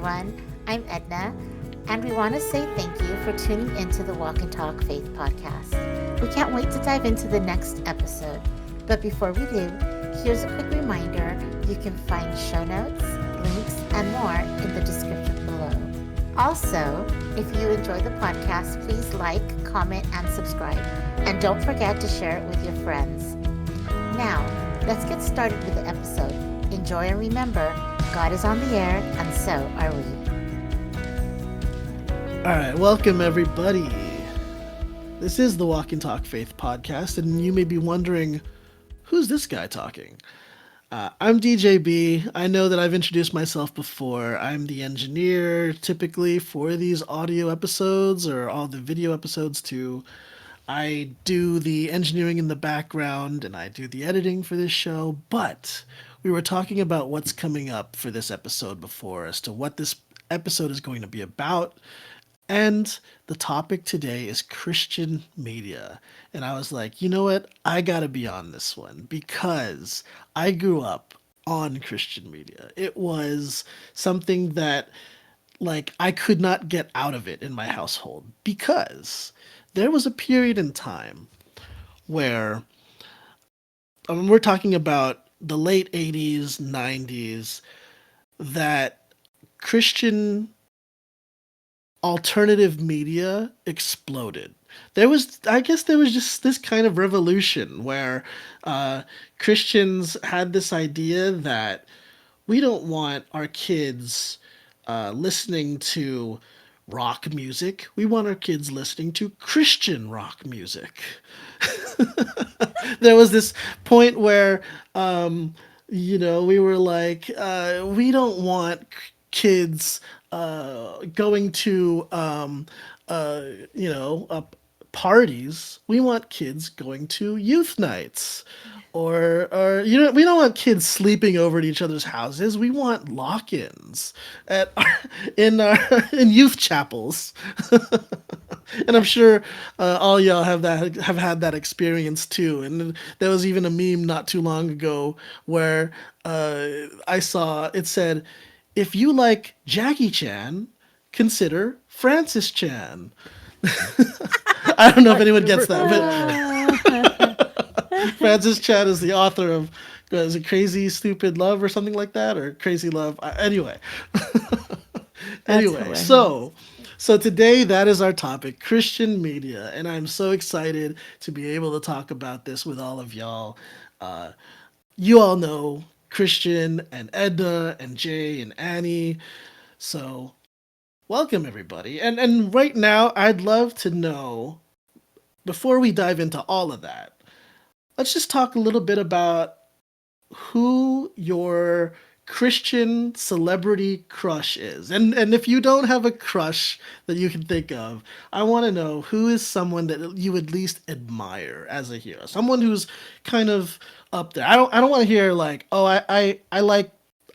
everyone. I'm Edna, and we want to say thank you for tuning into the Walk and Talk Faith podcast. We can't wait to dive into the next episode. But before we do, here's a quick reminder you can find show notes, links, and more in the description below. Also, if you enjoy the podcast, please like, comment, and subscribe. And don't forget to share it with your friends. Now, let's get started with the episode. Enjoy and remember, God is on the air, and so are we. All right, welcome everybody. This is the Walk and Talk Faith podcast, and you may be wondering, who's this guy talking? I'm DJB. I know that I've introduced myself before. I'm the engineer typically for these audio episodes or all the video episodes too. I do the engineering in the background and I do the editing for this show, but we were talking about what's coming up for this episode before as to what this episode is going to be about. And the topic today is Christian media. And I was like, you know what? I got to be on this one because I grew up on Christian media. It was something that I could not get out of it in my household because there was a period in time where we're talking about the late 80s, 90s, that Christian alternative media exploded. I guess there was just this kind of revolution where Christians had this idea that we don't want our kids listening to rock music. We want our kids listening to Christian rock music. There was this point where, we were like, we don't want kids going to, parties. We want kids going to youth nights. Or we don't want kids sleeping over at each other's houses. We want lock-ins in youth chapels. And I'm sure all y'all have had that experience too. And there was even a meme not too long ago where I saw it said, "If you like Jackie Chan, consider Francis Chan." I don't know if anyone gets that, but Francis Chan is the author of is it Crazy Stupid Love or something like that, or Crazy Love? Anyway, so today that is our topic, Christian media, and I'm so excited to be able to talk about this with all of y'all. You all know Christian and Edna and Jay and Annie, so welcome everybody. And right now, I'd love to know, before we dive into all of that, let's just talk a little bit about who your Christian celebrity crush is. And if you don't have a crush that you can think of, I want to know who is someone that you at least admire as a hero. Someone who's kind of up there. I don't want to hear like, "Oh, I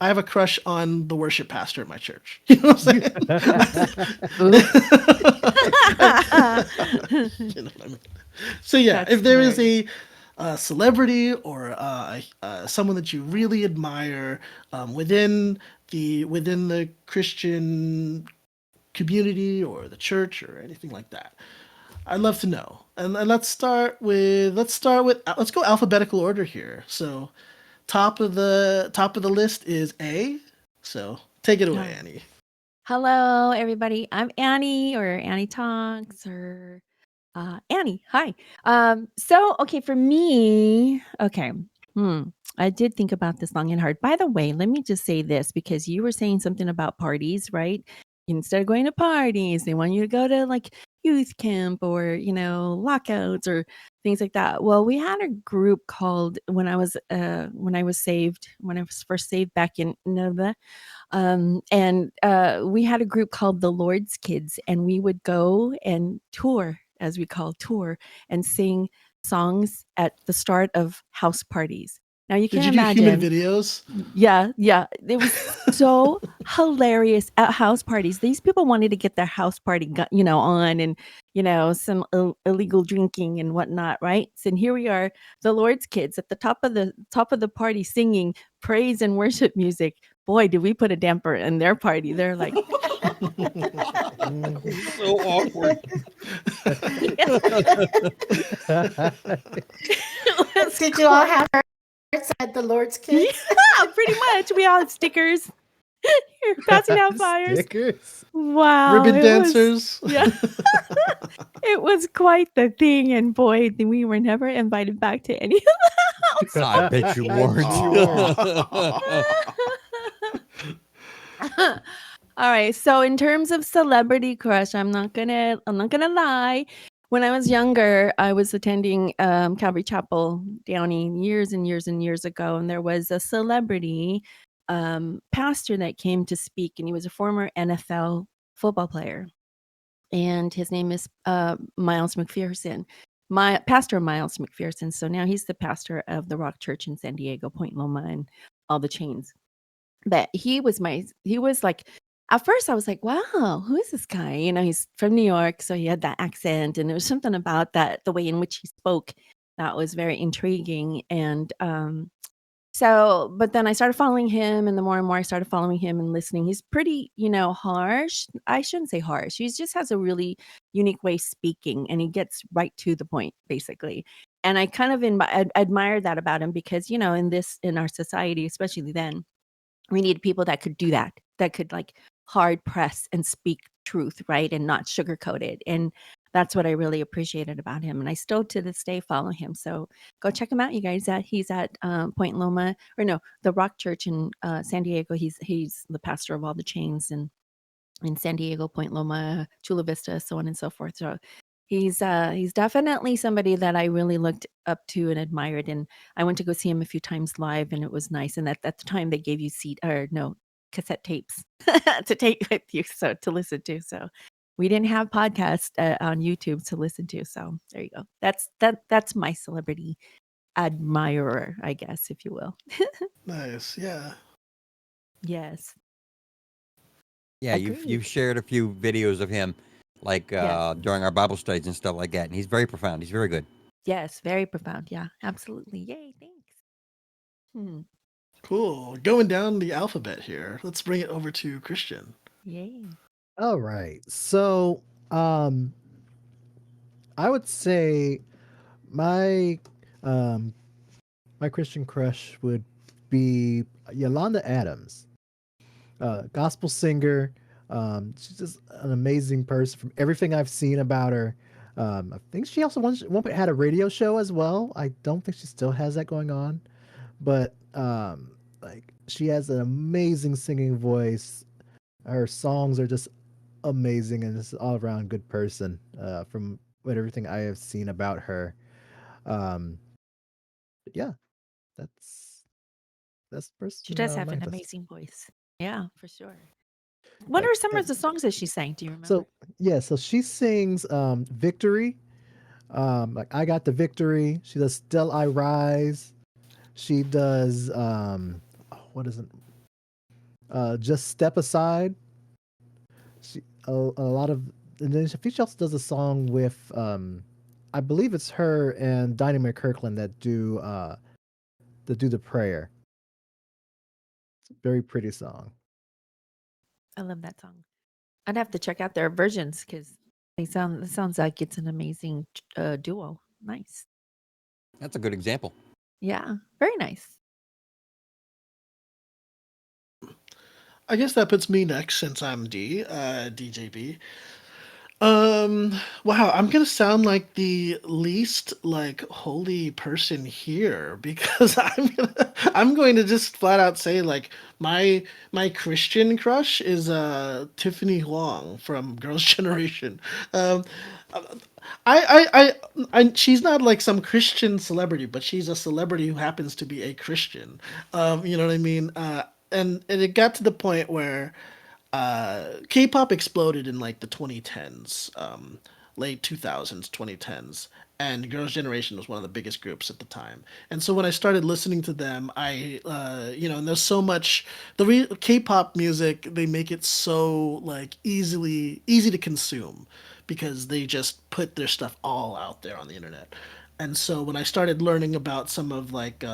have a crush on the worship pastor at my church." You know what I'm saying? You know what I mean? So yeah, That's if there is hilarious. a celebrity or someone that you really admire within the Christian community or the church or anything like that, I'd love to know. And let's go alphabetical order here. So top of the list is A. So take it away, Yeah. Annie. Hello, everybody. I'm Annie, or Annie Talks, or Annie. Hi. Okay, for me, okay. Hmm. I did think about this long and hard. By the way, let me just say this because you were saying something about parties, right? Instead of going to parties, they want you to go to like youth camp or, lockouts or things like that. Well, we had a group called when I was saved, when I was first saved back in Nova. And we had a group called the Lord's Kids, and we would go and tour, as we call tour, and sing songs at the start of house parties. Now you Did can you do human imagine. videos? Yeah, yeah. It was so hilarious at house parties. These people wanted to get their house party, on, and some illegal drinking and whatnot, right? So, and here we are, the Lord's Kids, at the top of the party, singing praise and worship music boy, did we put a damper in their party. They're like, It was so awkward. it was Did you all have hearts at the Lord's kids? yeah, pretty much. We all had stickers. You're passing out flyers. Stickers. Wow. Ribbon It was, dancers. yeah. It was quite the thing. And boy, we were never invited back to any of the house. I bet you weren't. All right. So in terms of celebrity crush, I'm not gonna lie. When I was younger, I was attending Calvary Chapel Downey years and years and years ago, and there was a celebrity pastor that came to speak, and he was a former NFL football player, and his name is Miles McPherson. My pastor Miles McPherson. So now he's the pastor of the Rock Church in San Diego, Point Loma, and all the chains. But he was like, at first I was like, wow, who is this guy? He's from New York, so he had that accent, and there was something about that, the way in which he spoke, that was very intriguing. And so, but then I started following him, and the more and more I started following him and listening, he's pretty, harsh. I shouldn't say harsh. He just has a really unique way of speaking, and he gets right to the point, basically. And I kind of admire that about him because, in our society, especially then, we need people that could do that could like hard press and speak truth, right? And not sugarcoat it. And that's what I really appreciated about him. And I still to this day follow him. So go check him out, you guys. He's at Point Loma, or no, the Rock Church in San Diego. He's the pastor of all the chains and in San Diego, Point Loma, Chula Vista, so on and so forth. So he's definitely somebody that I really looked up to and admired. And I went to go see him a few times live, and it was nice. And at the time, they gave you cassette tapes to take with you, so to listen to. So we didn't have podcasts on YouTube to listen to. So there you go. That's my celebrity admirer, I guess, if you will. Nice. Yeah. Yes. Yeah, you've shared a few videos of him, like Yes. during our Bible studies and stuff like that. And he's very profound. He's very good. Yes, very profound. Yeah, absolutely. Yay, thanks. Cool. Going down the alphabet here. Let's bring it over to Christian. Yay. All right. So, I would say my um my Christian crush would be Yolanda Adams, gospel singer. She's just an amazing person from everything I've seen about her. I think she also one point had a radio show as well. I don't think she still has that going on, but like she has an amazing singing voice. Her songs are just amazing and just all around good person. From what everything I have seen about her. Um, but yeah, that's the She person does on have my an list. amazing voice. Yeah, for sure. What Like are some of and the songs that she sang? Do you remember? so yeah, so she sings Victory. Like I got the victory. She does Still I Rise. She does what is it? Just Step Aside. She a lot of and then I think she also does a song with I believe it's her and Dynamite Kirkland that do the prayer. It's a very pretty song. I love that song. I'd have to check out their versions because it sounds like it's an amazing duo. Nice. That's a good example. Yeah, very nice. I guess that puts me next since I'm DJB. Wow, I'm gonna sound like the least like holy person here because I'm going to just flat out say like my Christian crush is Tiffany Huang from Girls' Generation. Um, she's not like some Christian celebrity, but she's a celebrity who happens to be a Christian. You know what I mean? And it got to the point where K-pop exploded in like the 2010s, late 2000s, 2010s, and Girls' Generation was one of the biggest groups at the time. And so when I started listening to them, and there's so much K-pop music. They make it so like easy to consume because they just put their stuff all out there on the internet. And so when I started learning about some of like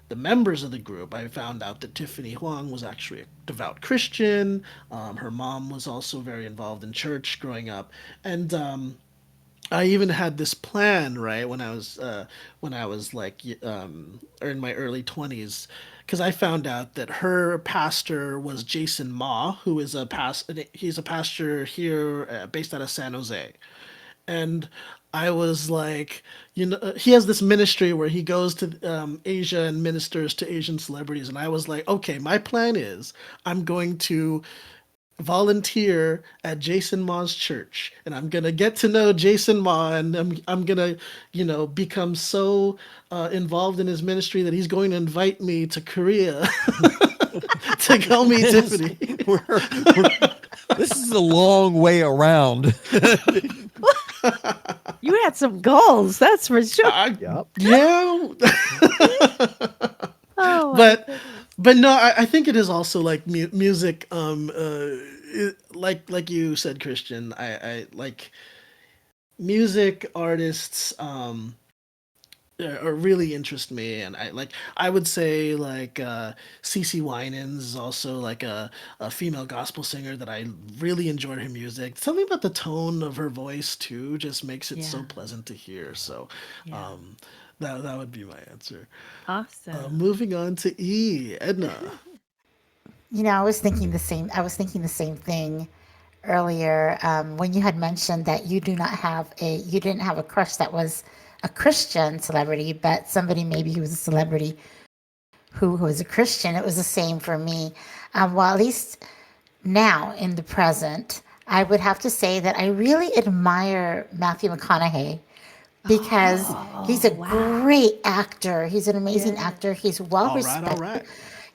the members of the group, I found out that Tiffany Huang was actually a devout Christian. Her mom was also very involved in church growing up, and I even had this plan, right, when I was like in my early 20s, because I found out that her pastor was Jason Ma, who is he's a pastor here based out of San Jose. And I was like, he has this ministry where he goes to Asia and ministers to Asian celebrities. And I was like, okay, my plan is I'm going to volunteer at Jason Ma's church, and I'm gonna get to know Jason Ma, and I'm gonna, become so involved in his ministry that he's going to invite me to Korea to go meet Tiffany. This is a long way around. You had some goals, that's for sure. Yep. Yeah. Oh, but no, I think it is also like music. Like you said, Christian. I like music artists. Really interest me, and I would say like CC Winans is also like a female gospel singer that I really enjoyed her music. Something about the tone of her voice too just makes it so Yeah. pleasant to hear. So Yeah. that would be my answer. Awesome. Moving on to Edna. I was thinking the same. I was thinking the same thing earlier when you had mentioned that you didn't have a crush that was a Christian celebrity, but somebody maybe who was a celebrity who was a Christian. It was the same for me. Well, at least now in the present, I would have to say that I really admire Matthew McConaughey because he's a great actor. He's an amazing actor. He's well All respected. right.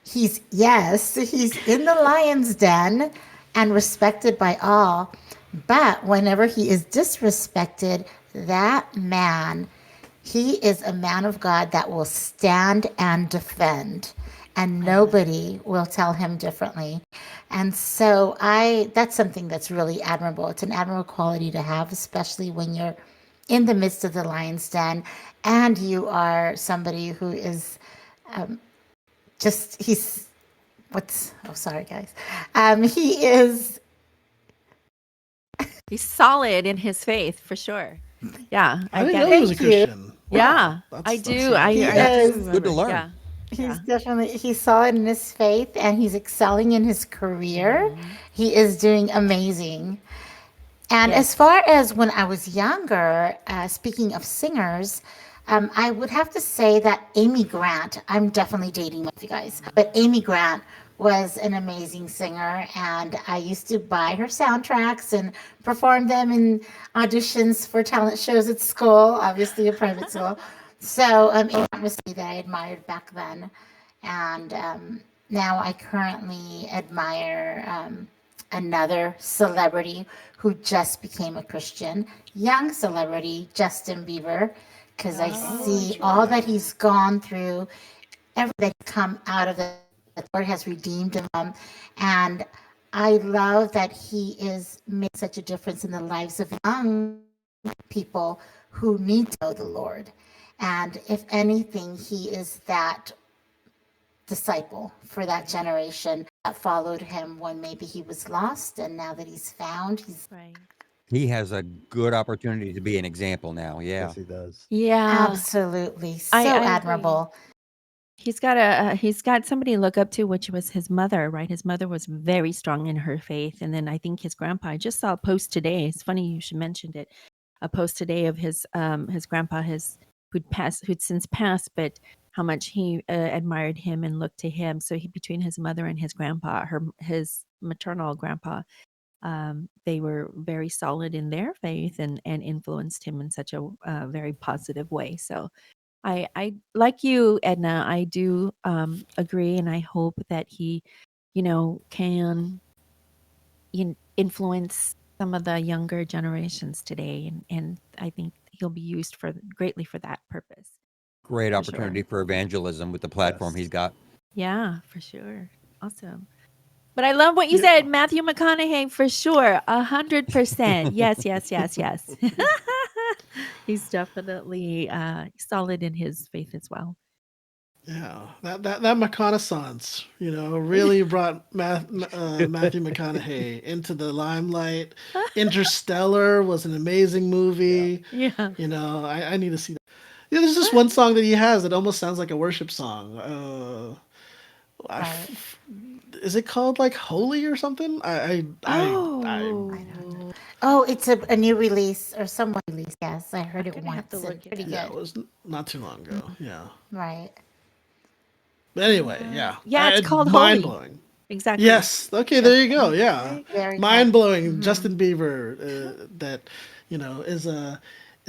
He's in the lion's den and respected by all. But whenever he is disrespected, that man, he is a man of God that will stand and defend, and nobody will tell him differently. And so that's something that's really admirable. It's an admirable quality to have, especially when you're in the midst of the lion's den and you are somebody who is just he's what's oh sorry guys he is He's solid in his faith for sure. Yeah, I didn't get know it. he was a Thank you. Christian. Yeah, Wow, I that's do. awesome. I Yes. do Good to remember. learn. Yeah. He's definitely he's solid in his faith and he's excelling in his career. He is doing amazing. And as Yes. far as when I was younger, speaking of singers, I would have to say that Amy Grant, I'm definitely dating with you guys, but Amy Grant was an amazing singer, and I used to buy her soundtracks and perform them in auditions for talent shows at school, obviously a private school. So Amy Grant was somebody that I admired back then. And now I currently admire another celebrity who just became a Christian, young celebrity, Justin Bieber, because I see all that he's gone through, everything that's come out of the Lord has redeemed him. And I love that he is made such a difference in the lives of young people who need to know the Lord. And if anything, he is that disciple for that generation that followed him when maybe he was lost, and now that he's found, he's Right. He has a good opportunity to be an example now. Yeah. Yes, he does. Yeah. absolutely so I agree. admirable. He's got somebody to look up to, which was his mother, right? His mother was very strong in her faith, and then I think his grandpa. I just saw a post today. It's funny you should mention it. A post today of his grandpa, who'd since passed, but how much he admired him and looked to him. So between his mother and his grandpa, his maternal grandpa, they were very solid in their faith and influenced him in such a very positive way. So I like you, Edna. I do agree, and I hope that he, can influence some of the younger generations today, and I think he'll be used greatly for that purpose. Great For opportunity sure. for evangelism with the platform Yes. he's got. Yeah, for sure. Awesome. But I love what you said, Matthew McConaughey, for sure. 100%. Yes, yes, yes, yes. He's definitely solid in his faith as well. Yeah, that reconnaissance, really brought Matthew McConaughey into the limelight. Interstellar was an amazing movie. Yeah. I need to see that. Yeah, there's this one song that he has that almost sounds like a worship song. Right. Is it called like Holy or something? Oh. I don't know. Oh, it's a new release or somewhat release. Yes, I heard I'm it gonna have to once and look it pretty up. Yeah, it good. was not too long ago. Yeah. Right. But anyway, yeah, Yeah, it's called mind Holy. blowing. Exactly. Yes. Okay, That's there you go. Yeah. right. Very Mind good. blowing. Justin Bieber, that is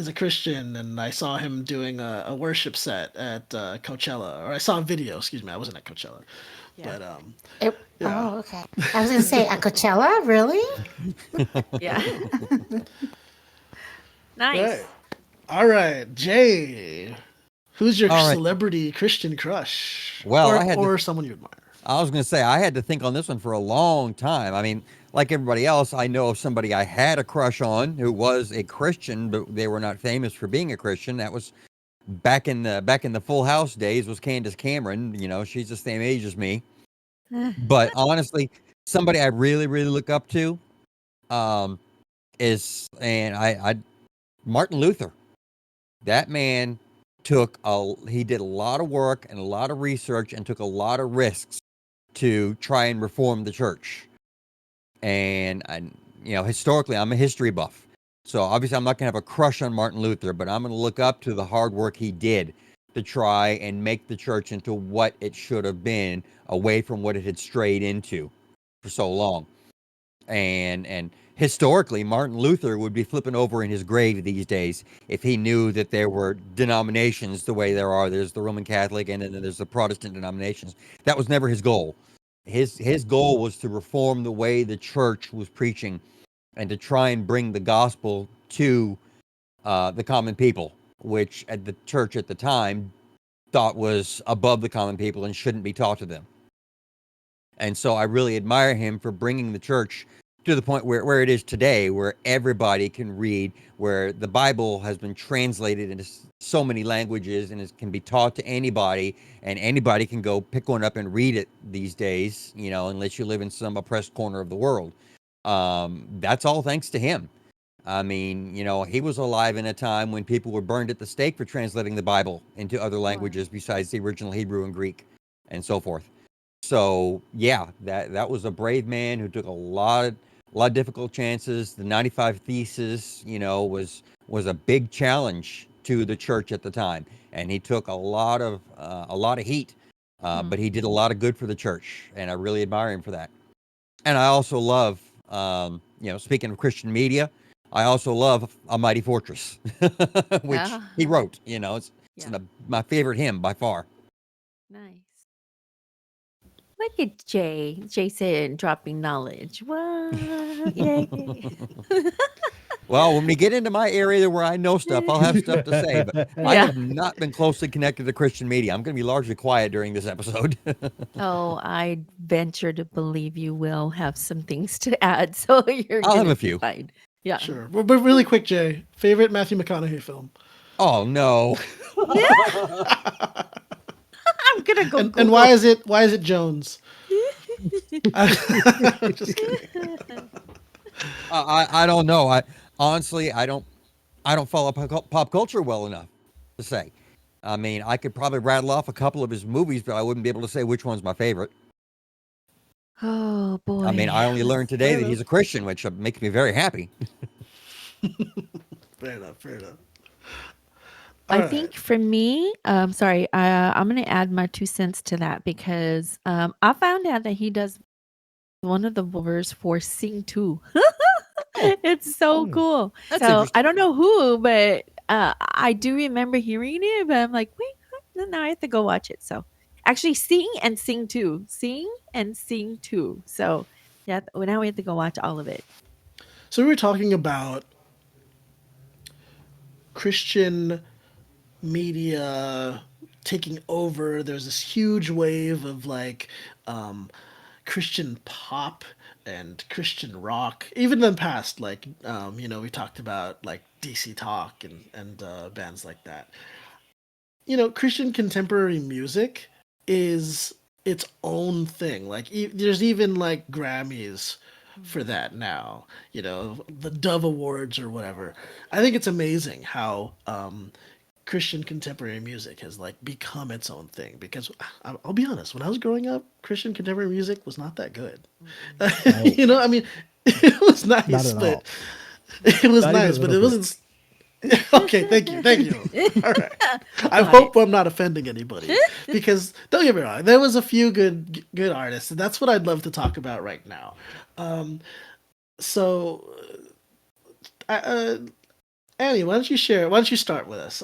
a Christian, and I saw him doing a worship set at Coachella, or I saw a video. Excuse me, I wasn't at Coachella, Yeah. but yeah. Oh, okay. I was gonna say at Coachella, really? Yeah. Nice. Right. All right, Jay. Who's your All right. celebrity Christian crush, Well, or someone you admire? I was going to say I had to think on this one for a long time. I mean, like everybody else, I know of somebody I had a crush on who was a Christian, but they were not famous for being a Christian. That was back in the Full House days. Was Candace Cameron? She's the same age as me. But honestly, somebody I really really look up to um, is and I Martin Luther. That man he did a lot of work and a lot of research and took a lot of risks to try and reform the church. And historically, I'm a history buff, so obviously I'm not going to have a crush on Martin Luther, but I'm going to look up to the hard work he did to try and make the church into what it should have been, away from what it had strayed into for so long. And historically, Martin Luther would be flipping over in his grave these days if he knew that there were denominations the way there are. There's the Roman Catholic, and then there's the Protestant denominations. That was never his goal. His goal was to reform the way the church was preaching, and to try and bring the gospel to the common people, which at the church at the time thought was above the common people and shouldn't be taught to them. And so I really admire him for bringing the church to the point where it is today, where everybody can read, where the Bible has been translated into so many languages and it can be taught to anybody, and anybody can go pick one up and read it these days, unless you live in some oppressed corner of the world. That's all thanks to him. I mean, he was alive in a time when people were burned at the stake for translating the Bible into other languages besides the original Hebrew and Greek and so forth. So yeah, that was a brave man who took a lot of difficult chances. The 95 Thesis, was a big challenge to the church at the time, and he took a lot of heat, but he did a lot of good for the church, and I really admire him for that. And I also love, speaking of Christian media, I also love A Mighty Fortress, which Ah, he wrote. It's yeah. my favorite hymn by far. Nice. Look at Jason dropping knowledge. What? Yay. Well, when we get into my area where I know stuff, I'll have stuff to say, but I Yeah. have not been closely connected to Christian media. I'm going to be largely quiet during this episode. Oh, I venture to believe you will have some things to add, so you're I'll have gonna a be few. fine. Yeah. Sure, but really quick, Jay. Favorite Matthew McConaughey film? Oh, no. I'm gonna go And Google. why is it Jones? Just kidding. I don't know. Honestly, I don't follow pop culture well enough to say. I mean, I could probably rattle off a couple of his movies, but I wouldn't be able to say which one's my favorite. Oh boy. I mean, I only learned today that he's a Christian, which makes me very happy. Fair enough. I All right. think for me, sorry, I'm going to add my 2 cents to that because I found out that he does one of the covers for Sing 2. It's so cool. That's So interesting. I don't know who, but I do remember hearing it, but I'm like, wait, what? Now I have to go watch it. So actually, Sing and Sing 2. Sing and Sing 2. So yeah, now we have to go watch all of it. So we were talking about Christian media taking over. There's this huge wave of Christian pop and Christian rock. Even in the past, we talked about like DC Talk and bands like that. Christian contemporary music is its own thing. Like there's even like Grammys for that now. You know, the Dove Awards or whatever. I think it's amazing how Christian contemporary music has like become its own thing. Because I'll be honest, when I was growing up, Christian contemporary music was not that good. Oh, You know, I mean, it was not nice, at but all. it was Not even a nice, but little it bit. wasn't. Okay, thank you. All right. I Got it. hope I'm not offending anybody because don't get me wrong, there was a few good artists, and that's what I'd love to talk about right now. So, uh, Annie, why don't you share? Why don't you start with us?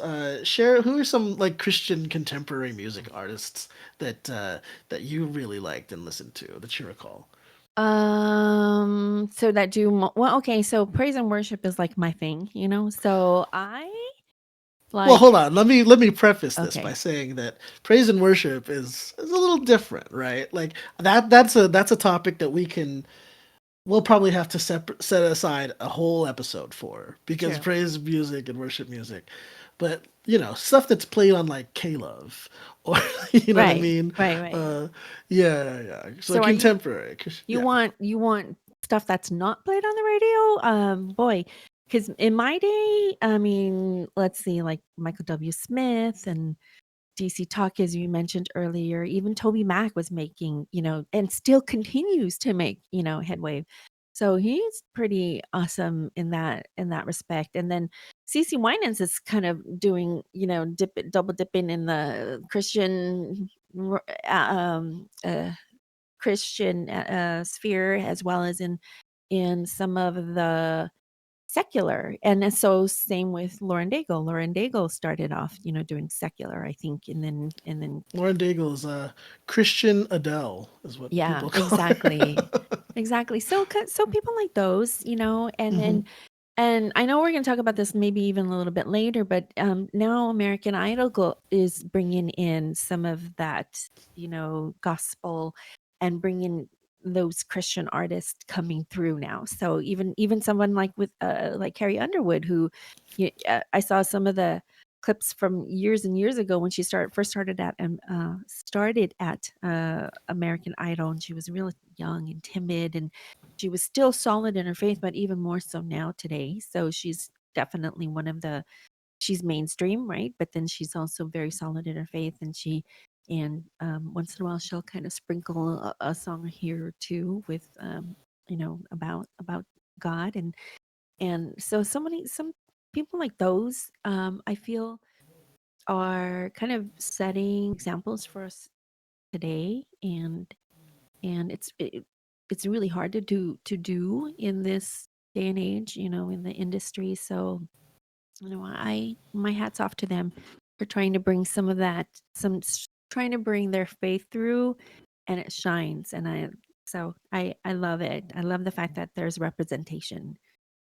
Share who are some like Christian contemporary music artists that you really liked and listened to that you recall. So that do well, okay, so praise and worship is like my thing, you know. So I Well, hold like on. Let me preface this by okay, saying that praise and worship is a little different, right? Like that's a topic that we'll probably have to set aside a whole episode for because true. praise music and worship music, but stuff that's played on like K-Love or you know what I Right, mean? right. Uh, yeah, yeah. So So are you contemporary, you yeah. want stuff that's not played on the radio? Boy, because in my day, I mean, let's see, like Michael W. Smith and DC Talk, as you mentioned earlier, even Toby Mac was making, and still continues to make, headway. So he's pretty awesome in that respect. And then CC Winans is kind of doing, double dipping in the Christian sphere as well as in some of the secular. And then so same with Lauren Daigle. Lauren Daigle started off, doing secular, I think, and then Lauren Daigle is Christian Adele, is what yeah, people call exactly. her. Exactly. So people like those, and Hmm. and I know we're going to talk about this maybe even a little bit later, but now American Idol is bringing in some of that, gospel and bringing those Christian artists coming through now. So even someone like with like Carrie Underwood, who I saw some of the clips from years and years ago when she started at American Idol, and she was really young and timid, and she was still solid in her faith, but even more so now today. So she's definitely she's mainstream, right? But then she's also very solid in her faith, and once in a while she'll kind of sprinkle a song here or two with about God, and so some people like those, I feel, are kind of setting examples for us today, and it's really hard to do in this day and age, in the industry. So I my hats off to them for trying to bring some of that, trying to bring their faith through, and it shines. And I love it. I love the fact that there's representation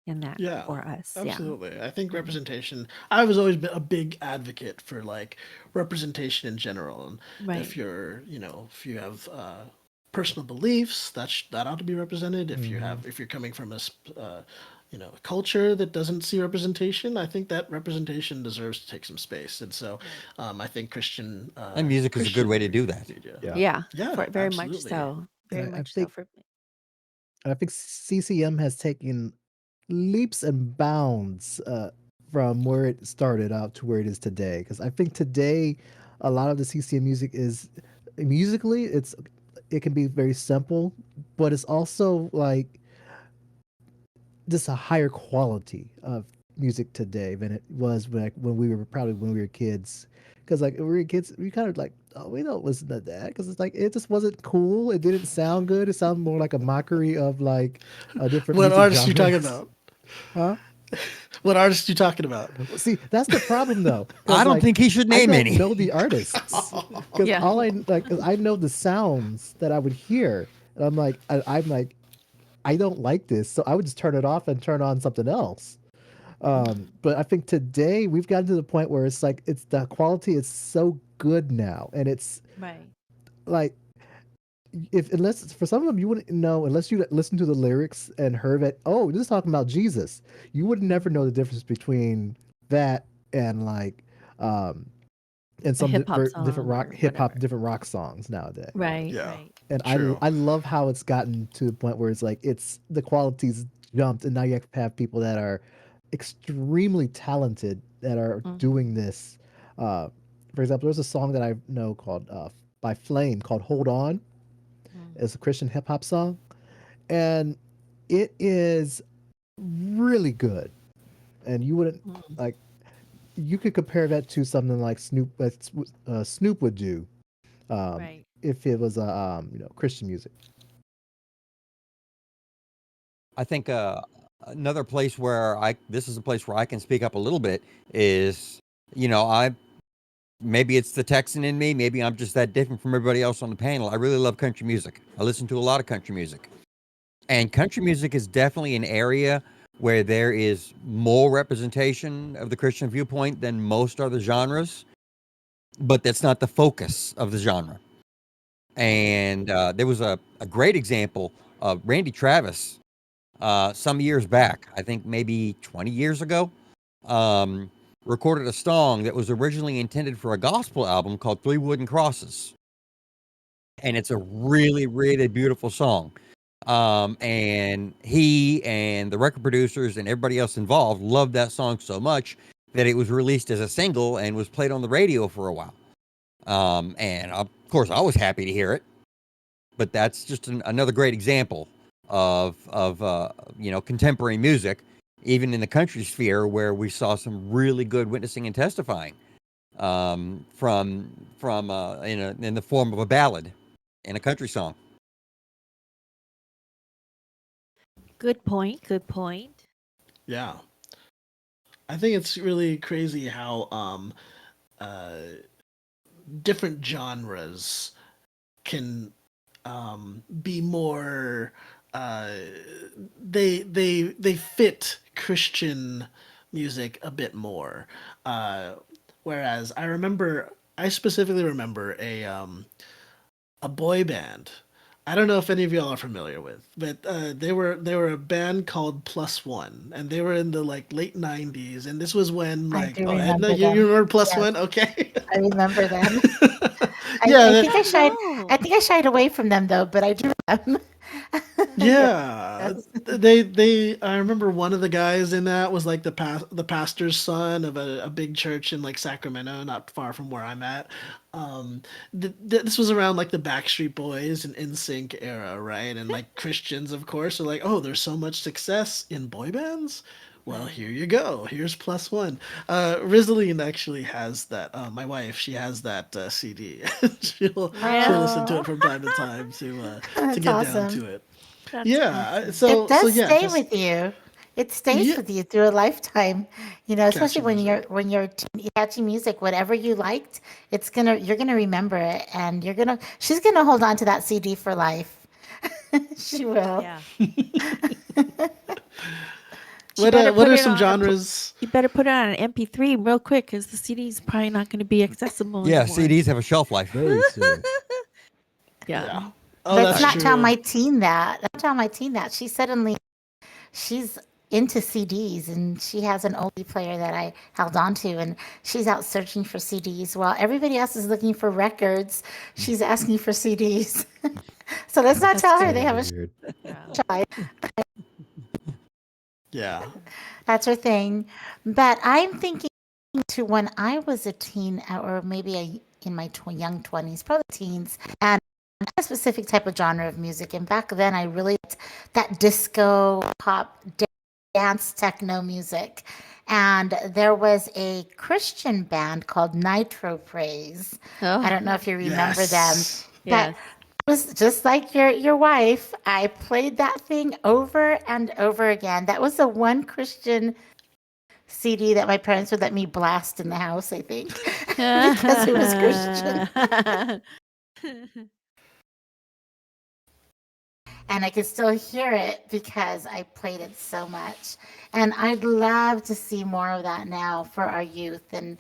in that Yeah, for us. Yeah. absolutely. I think Mhm. representation. I was always been a big advocate for like representation in general, and Right. if you have personal beliefs, that ought to be represented. Hmm. If you're coming from a culture that doesn't see representation, I think that representation deserves to take some space. And so, Right. I think And music is a good way to Christian do that. media. Yeah, Yeah. Yeah, For very much absolutely. so. and Very I much so. think For I think CCM has taken leaps and bounds from where it started out to where it is today. Because I think today, a lot of the CCM music is musically, it can be very simple, but it's also like just a higher quality of music today than it was when we were probably when we were kids. Because like when we were kids, we kind of like, oh, we don't listen to that because it's like it just wasn't cool. It didn't sound good. It sounded more like a mockery of like different What music artist you talking genres. about? Huh? What artist you talking about? Well, see, that's the problem though, I because don't like think he should I name don't any. know the artists, because yeah. all I like, 'cause I know the sounds that I would hear, and I'm like, I don't like this, so I would just turn it off and turn on something else. But I think today we've gotten to the point where it's like it's the quality is so good now, and it's Right. like if unless for some of them you wouldn't know unless you listen to the lyrics and heard that, oh, this is talking about Jesus. You would never know the difference between that and like um and A some hip hop different song rock, or hip hop, whatever. different rock songs nowadays. Right, Yeah. right. And True. I love how it's gotten to the point where it's like it's the quality's jumped, and now you have people that are extremely talented that are Mhm, doing this. Uh, for example, there's a song that I know called by Flame called "Hold On." mhm, It's a Christian hip hop song, and it is really good. And you wouldn't mhm. like you could compare that to something like Snoop would do Right. if it was a Christian music. I think another place where this is a place where I can speak up a little bit is, I maybe it's the Texan in me, maybe I'm just that different from everybody else on the panel. I really love country music. I listen to a lot of country music. And country music is definitely an area where there is more representation of the Christian viewpoint than most other genres, but that's not the focus of the genre. And there was a great example of Randy Travis some years back, I think maybe 20 years ago, um, recorded a song that was originally intended for a gospel album called Three Wooden Crosses. And it's a really, really beautiful song. And he and the record producers and everybody else involved loved that song so much that it was released as a single and was played on the radio for a while. And of course, I was happy to hear it. But that's just another great example of contemporary music, even in the country sphere, where we saw some really good witnessing and testifying from in the form of a ballad in a country song. Good point. Good point. Yeah. I think it's really crazy how uh, different genres can be more uh, they fit Christian music a bit more. Uh, Whereas I specifically remember a boy band. I don't know if any of y'all are familiar with, but they were a band called Plus One, and they were in the like late '90s, and this was when I like do Edna, remember you them. remember Plus Yes, One? Okay. I remember them. Yeah, I I think I don't shied. I know. think I shied away from them though, but I do remember them. yeah. Yes. They I remember one of the guys in that was like the pastor's son of a big church in like Sacramento, not far from where I'm at. This was around like the Backstreet Boys and NSYNC era, right? And like Christians, of course, are like, oh, there's so much success in boy bands. Well, Right. here you go. Here's Plus One. Rizaline actually has that. My wife, she has that CD. She'll Really? listen to Oh, it from time to time to that's get down awesome. to it. That's Yeah. awesome. It So does yeah, stay just with you. It stays yeah, with you through a lifetime, especially catchy when music. you're catching music, whatever you liked, you're gonna remember it, and she's gonna hold on to that CD for life. She will. Yeah. She What better what put are it some on a. genres? You better put it on an MP3 real quick because the CD is probably not going to be accessible Yeah, anymore. CDs have a shelf life. Very soon. Yeah. Yeah. Oh, Let's that's Sorry. not tell true. my teen that. Don't tell my teen that. She's into CDs, and she has an oldie player that I held on to, and she's out searching for CDs while everybody else is looking for records. She's asking for CDs. So let's not That's tell her good. they have a Weird. Yeah. child. Yeah. That's her thing. But I'm thinking to when I was a teen, or maybe in my young 20s, probably teens, and a specific type of genre of music. And back then, I really liked that disco, pop, dance, techno music. And there was a Christian band called Nitro Praise. I Oh, don't know if you remember them, Yes. but yes. it was just like your wife. I played that thing over and over again. That was the one Christian CD that my parents would let me blast in the house, I think, because it was Christian. And I can still hear it because I played it so much. And I'd love to see more of that now for our youth. And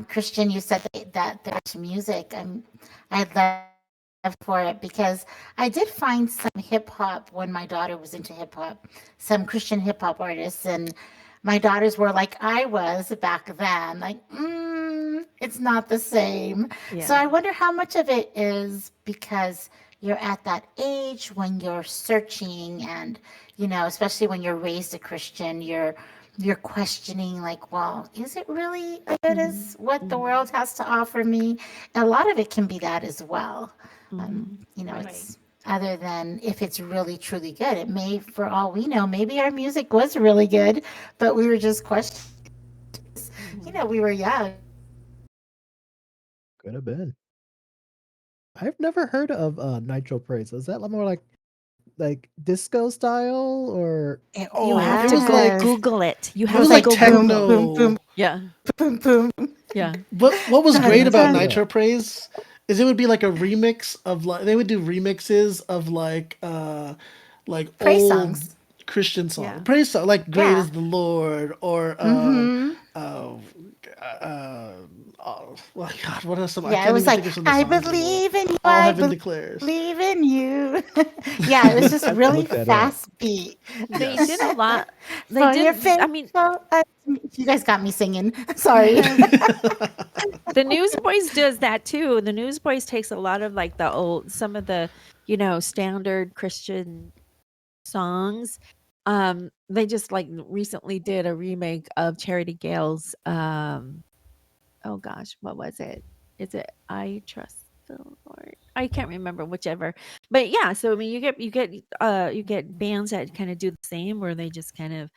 Christian, you said that there's music. I'd love for it because I did find some hip hop when my daughter was into hip hop, some Christian hip hop artists, and my daughters were like I was back then, like, It's not the same. So Yeah. I wonder how much of it is because you're at that age when you're searching and, especially when you're raised a Christian, you're questioning like, well, is it really as good Mhm. as what the Mhm. world has to offer me? And a lot of it can be that as well. Mhm. Right. It's other than if it's really truly good. It may, for all we know, maybe our music was really good, but we were just questioning. Mhm. We were young. Could have been. I've never heard of Nitro Praise. Is that more like disco style or You Oh, have it to was go Yes. like Google it. You it It have was was to like like go boom, Google. boom, boom, techno. Yeah. boom, boom. Yeah. What was Dun, great gonna have to about look dun. it Nitro up. Praise is it would be like a remix of like they would do remixes of like Praise old songs. Christian songs. Yeah. Praise song like Great Yeah. is the Lord or Mm-hmm. uh oh my god, what are some I Yeah, it can't was even like, think of some of the I songs anymore. believe in you, All I heaven declares. believe in you. Yeah, it was just I have to really look that up. fast beat. They did Yes. a lot. They For your did, I mean, faithful. You guys got me singing. Sorry. the Newsboys does that too. The Newsboys takes a lot of like the old, some of the, standard Christian songs. They just like recently did a remake of Charity Gale's oh gosh, what was it? Is it I Trust the Lord? I can't remember whichever. But yeah, so I mean you get bands that kind of do the same where they just kind of,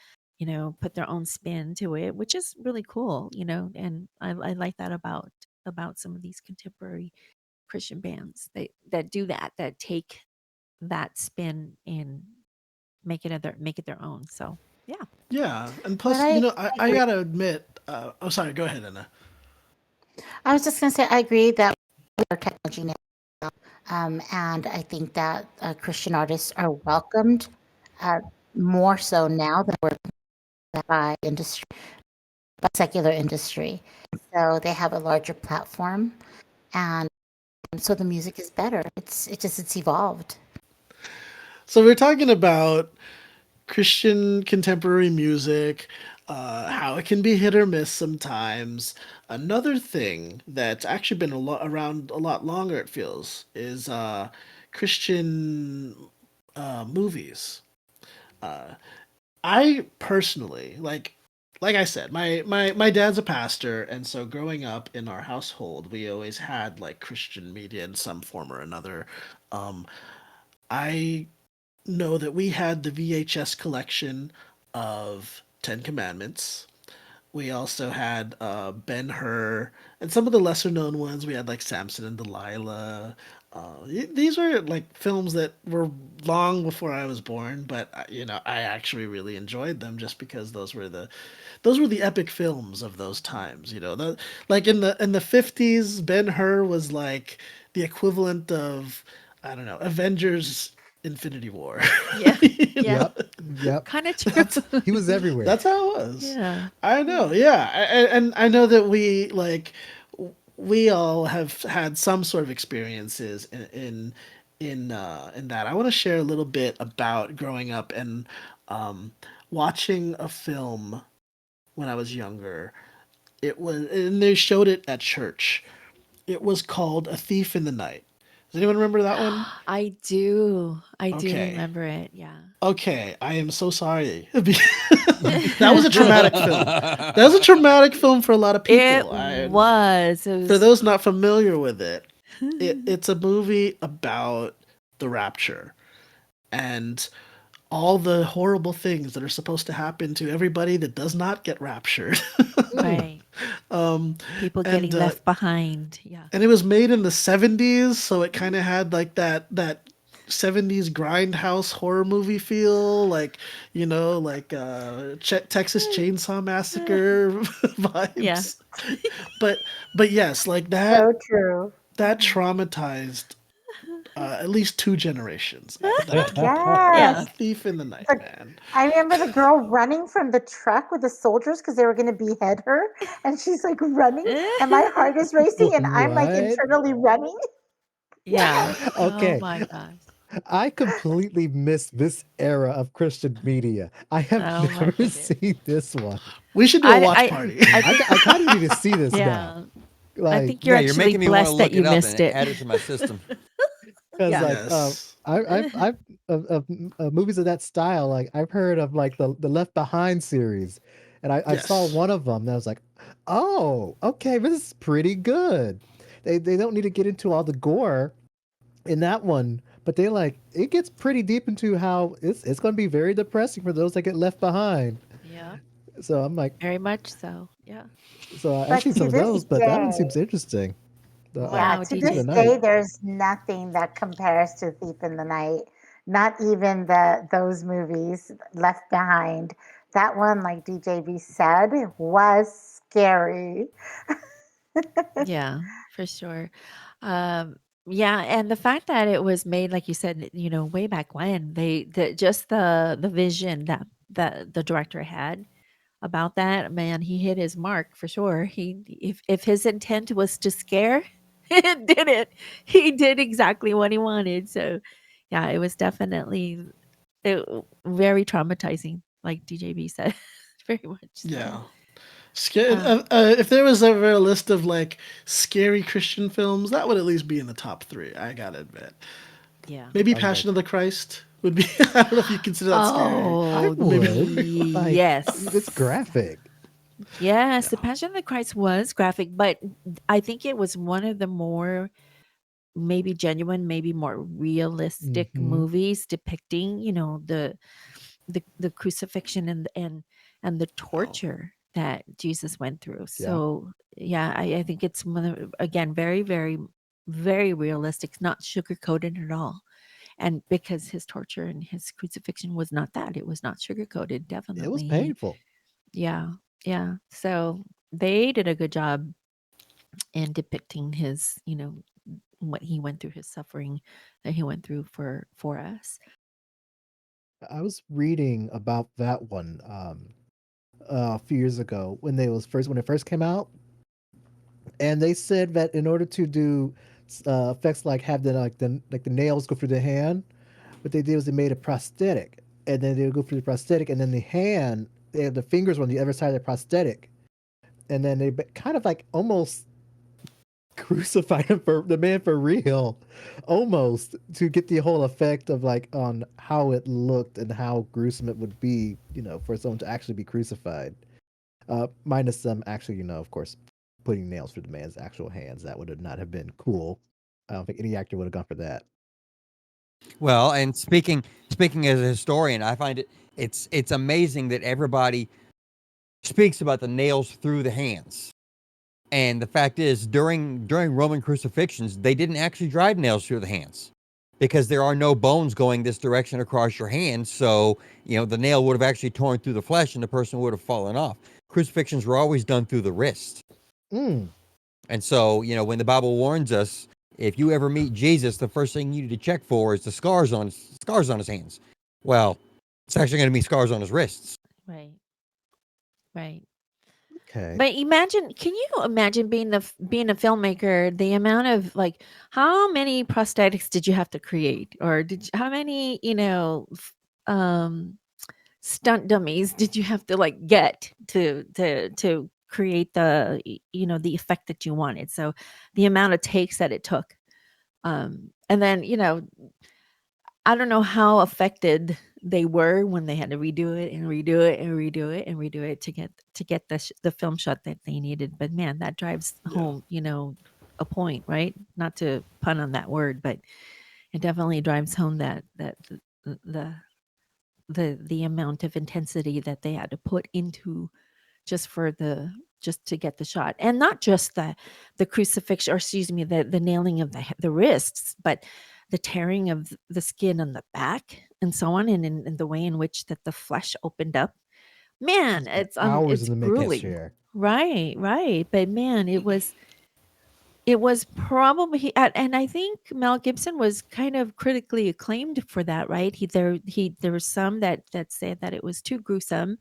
put their own spin to it, which is really cool, and I like that about some of these contemporary Christian bands that do that take that spin and make it their own. So yeah. Yeah, and But plus, I I agree. gotta admit, oh, sorry, go ahead, Anna. I was just going to say, I agree that our technology now, and I think that Christian artists are welcomed uh, more so now than were by industry, by secular industry. So they have a larger platform, and so the music is better. It's evolved. So we're talking about Christian contemporary music, how it can be hit or miss sometimes. Another thing that's actually been around a lot longer, it feels, is Christian movies. I personally like I said, my dad's a pastor, and so growing up in our household, we always had like Christian media in some form or another. Um, I know that we had the VHS collection of Ten Commandments. We also had Ben Hur and some of the lesser known ones. We had like Samson and Delilah. These were like films that were long before I was born, but I actually really enjoyed them just because those were the epic films of those times. Like in the 50s, Ben Hur was like the equivalent of I don't know Avengers Infinity War. Yeah. Yeah. Yep. Yep. Kind of true. That's He was everywhere. that's how it was. Yeah. I know, yeah, and I know that we all have had some sort of experiences in that. I want to share a little bit about growing up and watching a film when I was younger. It was, and they showed it at church. It was called A Thief in the Night. Does anyone remember that one? I do. I do Okay. remember it. Yeah. Okay, I am so sorry. That was a traumatic film. That was a traumatic film for a lot of It people. was. It For was. those not familiar with it's a movie about the rapture and all the horrible things that are supposed to happen to everybody that does not get raptured. Mm. Right. People getting and left behind. Yeah. and it was made in the 70s, so it kind of had like that 70s grindhouse horror movie feel, like like Texas Chainsaw Massacre Yeah. vibes. But yes, like So true. that traumatized at least two generations. That Yeah. A Thief in the Night, The, man. I remember the girl running from the truck with the soldiers because they were going to behead her, and she's like running, and my heart is racing, and I'm like What? internally running. Yeah. Yes. Oh Okay. my gosh. I completely missed this era of Christian media. I have Oh my never goodness. seen this one. We should do a watch I party. I I, think I kind of need to see this now. yeah. I Like, think you're Yeah, you're actually making me want to blessed that look you it up missed and it. add it to my system. because Yeah. like Yes. I've of movies of that style, like I've heard of like the Left Behind series, and I saw Yes. one of them and I was like, oh, okay, this is pretty good. They don't need to get into all the gore in that one, but they like it gets pretty deep into how it's going to be very depressing for those that get left behind. Yeah, So I'm like, very much so. Yeah. so I've But seen some to of this those, but that one day, seems interesting. The yeah, Wow, to Thief of the this DJ. Night. day, there's nothing that compares to Thief in the Night. Not even those movies, Left Behind. That one, like DJB said, was scary. Yeah, for sure. Um, yeah, and the fact that it was made, like you said, way back when just the vision that the director had about that, man, he hit his mark for sure. If his intent was to scare, it did it. He did exactly what he wanted. So, yeah, it was definitely very traumatizing, like DJB said, very much so. Yeah. Uh, If there was ever a list of like scary Christian films, that would at least be in the top three. I gotta admit. yeah. Maybe I was like, Passion of the Christ would be. I don't know if you consider that scary, I Oh, but maybe. would like it's yes. graphic. Yes, The Yeah. Passion of the Christ was graphic, but I think it was one of the more maybe genuine, maybe more realistic Hmm. movies depicting, the crucifixion and the Oh, torture that Jesus went through. Yeah, So yeah, I think it's again very, very, very realistic, it's not sugar coated at all. And because his torture and his crucifixion was not that, it was not sugar coated, it was definitely. painful. Yeah, yeah. So they did a good job in depicting his, what he went through, his suffering that he went through for us. I was reading about that one a few years ago when it first came out, and they said that in order to do effects like have the nails go through the hand, what they did was they made a prosthetic, and then they would go through the prosthetic, and then the hand, they had the fingers were on the other side of the prosthetic, and then they kind of like almost crucified him for the man for real, almost to get the whole effect of like on how it looked and how gruesome it would be, for someone to actually be crucified. Minus them actually, of course, putting nails through the man's actual hands. That would have not have been cool. I don't think any actor would have gone for that. Well, and speaking as a historian, I find it's amazing that everybody speaks about the nails through the hands. And the fact is, during Roman crucifixions, they didn't actually drive nails through the hands because there are no bones going this direction across your hands. So the nail would have actually torn through the flesh, and the person would have fallen off. Crucifixions were always done through the wrist. Mm, And so, when the Bible warns us, if you ever meet Jesus, the first thing you need to check for is the scars on his hands. Well, it's actually going to be scars on his wrists. Right. Right. okay. But can you imagine being a filmmaker, the amount of like how many prosthetics did you have to create, or how many, um stunt dummies did you have to like get to create the effect that you wanted? So the amount of takes that it took. And then, I don't know how affected they were when they had to redo it and redo it and redo it and redo it to get the film shot that they needed. But man, that drives yeah. home, a point, right? Not to pun on that word, but it definitely drives home that the the amount of intensity that they had to put into just for just to get the shot, and not just the crucifixion, or excuse me, the nailing of the wrists, but the tearing of the skin on the back and so on, and in the way in which that the flesh opened up. You Man, spent hours it's in the makeup grueling. chair. Right, right. But man, it was probably, and I think Mel Gibson was kind of critically acclaimed for that, right? There was some that said that it was too gruesome.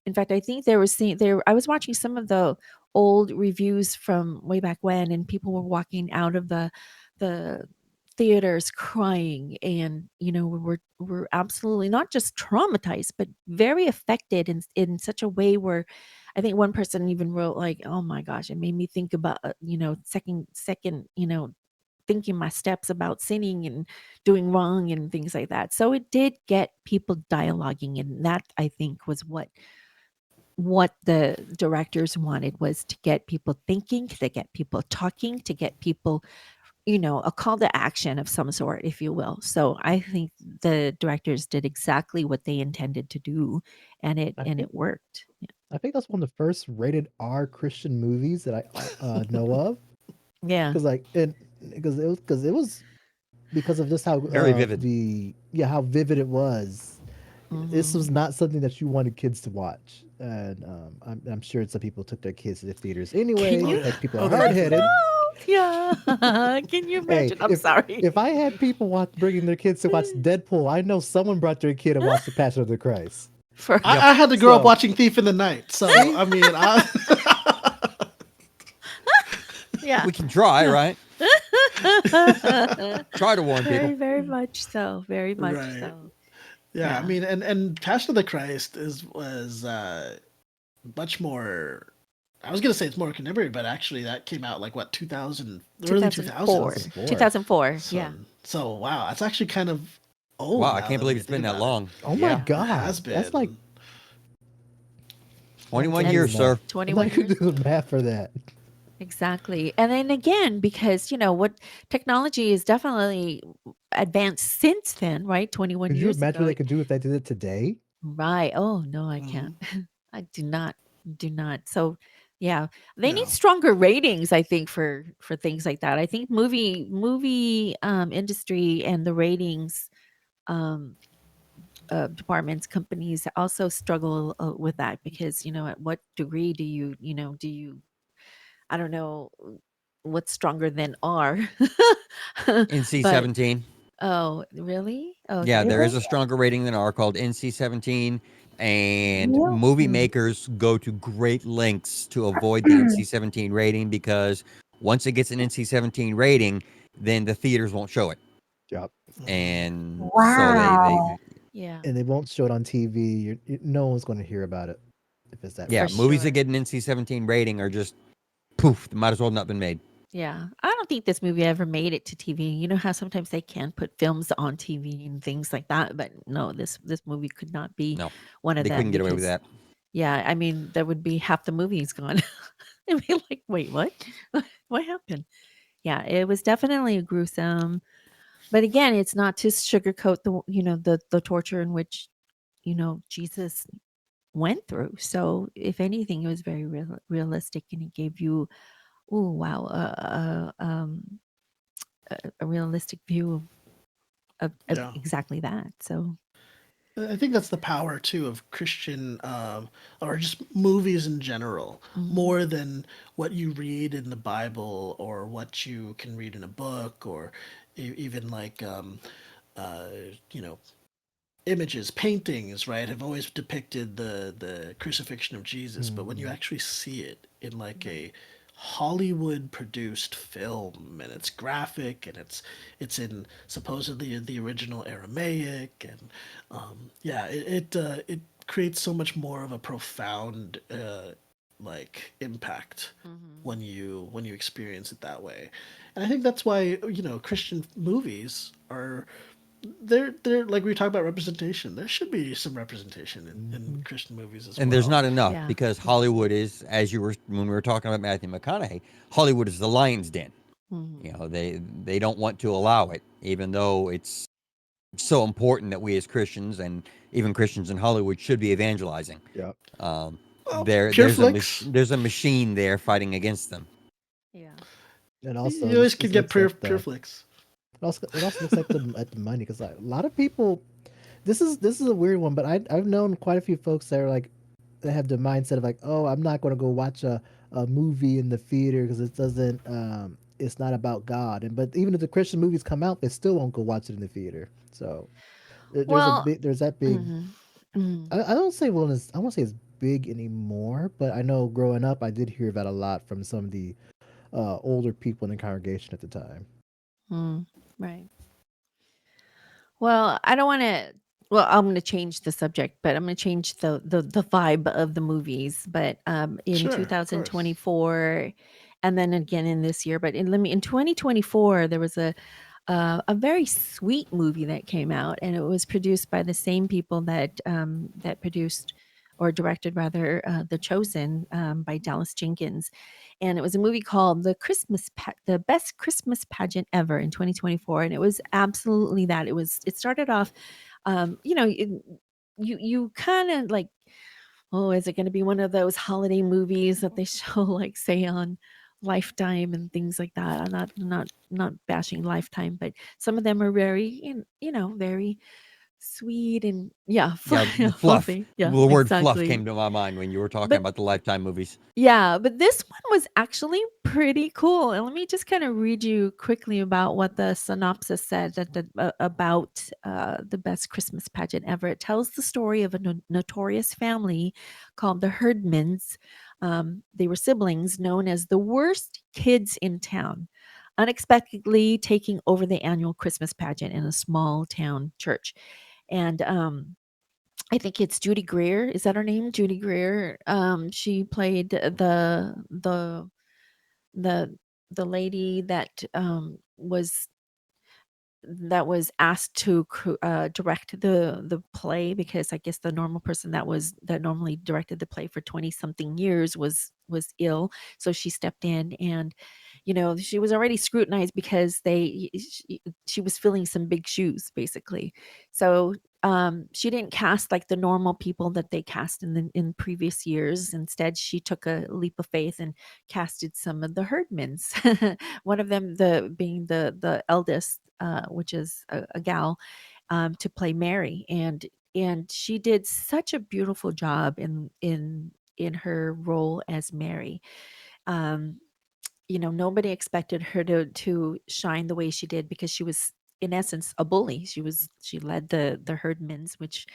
In fact, I think there was seeing there. I was watching some of the old reviews from way back when, and people were walking out of the theaters crying, and were absolutely not just traumatized, but very affected in such a way where I think one person even wrote like, "Oh my gosh, it made me think about second, thinking my steps about sinning and doing wrong and things like that." So it did get people dialoguing, and that I think was what the directors wanted, was to get people thinking, to get people talking, to get people, a call to action of some sort, if you will. So I think the directors did exactly what they intended to do, and it I and think it worked. I think that's one of the first rated R Christian movies that I know of. Yeah. Because like it because it was because of just how Very vivid. how vivid it was. This Hmm. was not something that you wanted kids to watch, and I'm sure some people took their kids to the theaters Can Oh anyway. you? yeah. Like people Oh, are they hard definitely headed. did. Yeah. Can you Hey, imagine? I'm sorry. if I had people bringing their kids to watch Deadpool, I know someone brought their kid and watched The Passion of the Christ. For Yep. I had to grow up So watching Thief in the Night, so see, I mean, yeah. We can try, Yeah. right? Try to warn Very, people. very much so. Very much right. so. Yeah, I Yeah. mean, and Passion of the Christ was much more. I was gonna say it's more contemporary, but actually that came out like what 2000, the early 2004. 2000s. 2004. 2004. So Yeah. so wow, it's actually kind of old Wow, I now can't that believe we it's think been that about it. long. Oh my Yeah. Yeah. It has God, that's like been. I'm not 21 gonna do And the years, math. sir. I'm not 21 gonna do years. the math for that. Exactly. And then again, because, what technology is definitely advanced since then, right? 21 Could you years imagine what ago. they could do if they did it today? Right. Oh, no, I Mhm. can't. I do not. So, yeah, they need Yeah. stronger ratings, I think, for things like that. I think movie industry and the ratings um departments, companies also struggle with that, because, at what degree do you I don't know what's stronger than R. NC But 17. oh, really? Yeah, Okay. there Really? is a stronger rating than R called NC 17. And Well, movie makers go to great lengths to avoid the NC 17 rating because once it gets an NC 17 rating, then the theaters won't show it. yep. Mhm. And so Wow. Yeah, And they won't show it on TV. No one's going to hear about it if it's that for yeah, rated. movies that sure. get an NC 17 rating are just poof, might as well not been made. Yeah. I don't think this movie ever made it to TV. You know how sometimes they can put films on TV and things like that, but no, this movie could not be No, one of they couldn't them, get away with because that. yeah, I mean, there would be half the movies gone. It'd be like, "Wait, what? What happened?" Yeah, it was definitely gruesome. But again, it's not to sugarcoat the torture in which, Jesus went through. So if anything, it was very realistic, and it gave you, oh wow, a realistic view of Yeah. exactly that. So I think that's the power too of Christian, or just movies in general, mhm. more than what you read in the Bible or what you can read in a book or even like, uh, you know, images, paintings, right, have always depicted the crucifixion of Jesus. But when you Mm, actually see it in like Right. a Hollywood produced film and it's graphic and it's in supposedly the original Aramaic and yeah, it creates so much more of a profound like impact Mhm. when you experience it that way. And I think that's why Christian movies are they're like we talk about representation. There should be some representation in mhm. Christian movies as And there's well. not enough Yeah. because Yeah. Hollywood is, as you were when we were talking about Matthew McConaughey, Hollywood is the lion's den. Mhm. They don't want to allow it, even though it's so important that we as Christians and even Christians in Hollywood should be evangelizing. Yep. Um, Well, there Pure there's a Flix. there's a machine there fighting against them. Yeah. And also, You always it could just get looks Pure at Pure the. Flix. It also looks at the money because like, a lot of people. This is a weird one, but I've known quite a few folks that are like that have the mindset of like, oh, I'm not going to go watch a movie in the theater because it doesn't it's not about God. And but even if the Christian movies come out, they still won't go watch it in the theater. So Well, there's that big. mhm. Mhm. I don't say wilderness. I won't say it's big anymore, but I know growing up, I did hear about a lot from some of the older people in the congregation at the time. Mm. Right. Well, I don't want to Well, I'm going to change the subject, but I'm going to change the vibe of the movies. But in Sure, of course. 2024, and then again in this year, but in 2024, there was a very sweet movie that came out, and it was produced by the same people that produced or directed rather The Chosen by Dallas Jenkins, and it was a movie called The Best Christmas Pageant Ever in 2024, and it was absolutely that. It started off, you kind of like, oh, is it going to be one of those holiday movies that they show like say on Lifetime and things like that? I'm not bashing Lifetime, but some of them are very very sweet and yeah, Yeah, the fluff. fluffy. Yeah, The word fluff exactly. came to my mind when you were talking But about the Lifetime movies. yeah, but this one was actually pretty cool. And let me just kind of read you quickly about what the synopsis said about the best Christmas pageant ever. It tells the story of a notorious family called the Herdmans. They were siblings known as the worst kids in town, unexpectedly taking over the annual Christmas pageant in a small town church. And I think it's Judy Greer. Is that her name? Judy Greer. She played the the lady that was asked to direct the play, because I guess the normal person that normally directed the play for 20 something years was ill, so she stepped in, and she was already scrutinized because she was filling some big shoes basically. So she didn't cast like the normal people that they cast in previous years. Instead, she took a leap of faith and casted some of the Herdmans. One of them, the being the eldest, which is a gal, to play Mary, and she did such a beautiful job in her role as Mary. Um, nobody expected her to shine the way she did, because she was in essence a bully. She led the Herdmans, which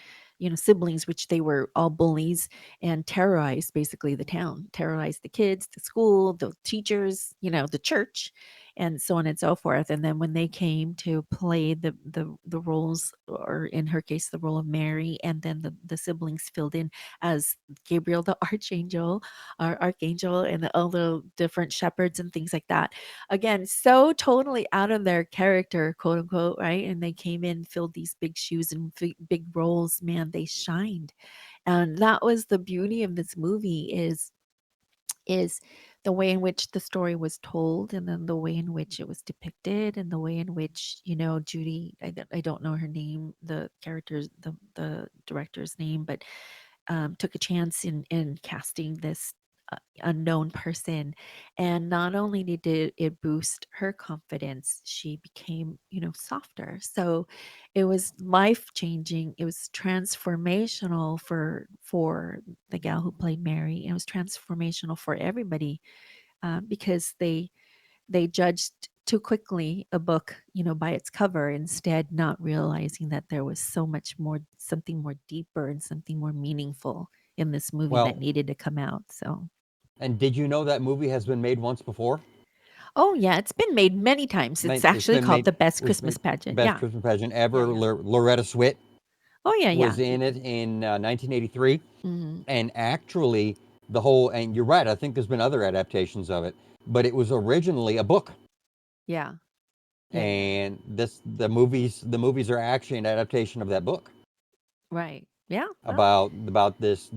siblings, which they were all bullies, and terrorized basically the town, terrorized the kids, the school, the teachers, the church, and so on and so forth. And then when they came to play the roles, or in her case the role of Mary, and then the siblings filled in as Gabriel the archangel, our archangel, and all the different shepherds and things like that. Again, so totally out of their character, quote unquote, right? And they came in, filled these big shoes and big roles. Man, they shined, and that was the beauty of this movie is the way in which the story was told, and then the way in which it was depicted, and the way in which Judy, I don't know her name, the character's the director's name, but took a chance in casting this unknown person, and not only did it boost her confidence, she became softer. So it was life changing, it was transformational for the gal who played Mary. It was transformational for everybody, because they judged too quickly a book, by its cover, instead not realizing that there was so much more, something more deeper and something more meaningful in this movie that Well, needed to come out. So, and did you know that movie has been made once before? oh yeah, it's been made many times. It's It's actually been called made. The Best Was Christmas made Pageant. best Yeah. Christmas pageant Yeah, ever. yeah. Loretta Swit Oh yeah, was yeah. in it in 1983, Mhm. and actually the whole. And you're right. I think there's been other adaptations of it, but it was originally a book, Yeah. Yeah, yeah. and the movies are actually an adaptation of that book Right. Yeah. Well. about this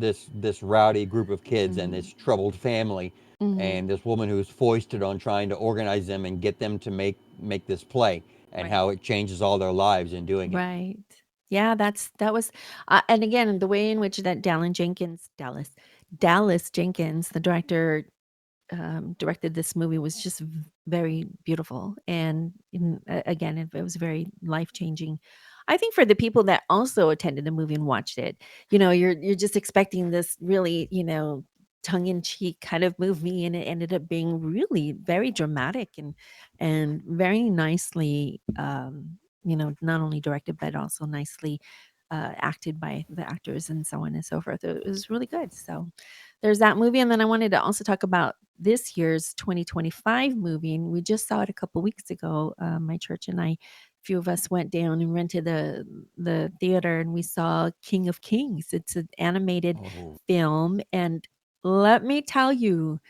rowdy group of kids and Mhm. this troubled family, Mhm. and this woman who's foisted on trying to organize them and get them to make this play, and Right. how it changes all their lives in doing it. Right. Yeah, that was, and again, the way in which that Dallas Jenkins, the director, directed this movie was just very beautiful, and again, it was very life changing. I think for the people that also attended the movie and watched it, you're just expecting this really, tongue in cheek kind of movie, and it ended up being really very dramatic and very nicely, not only directed but also nicely acted by the actors and so on and so forth. It was really good. So there's that movie. And then I wanted to also talk about this year's 2025 movie. And we just saw it a couple weeks ago, my church and I, few of us went down and rented the theater, and we saw King of Kings. It's an animated Oh, film, and let me tell you,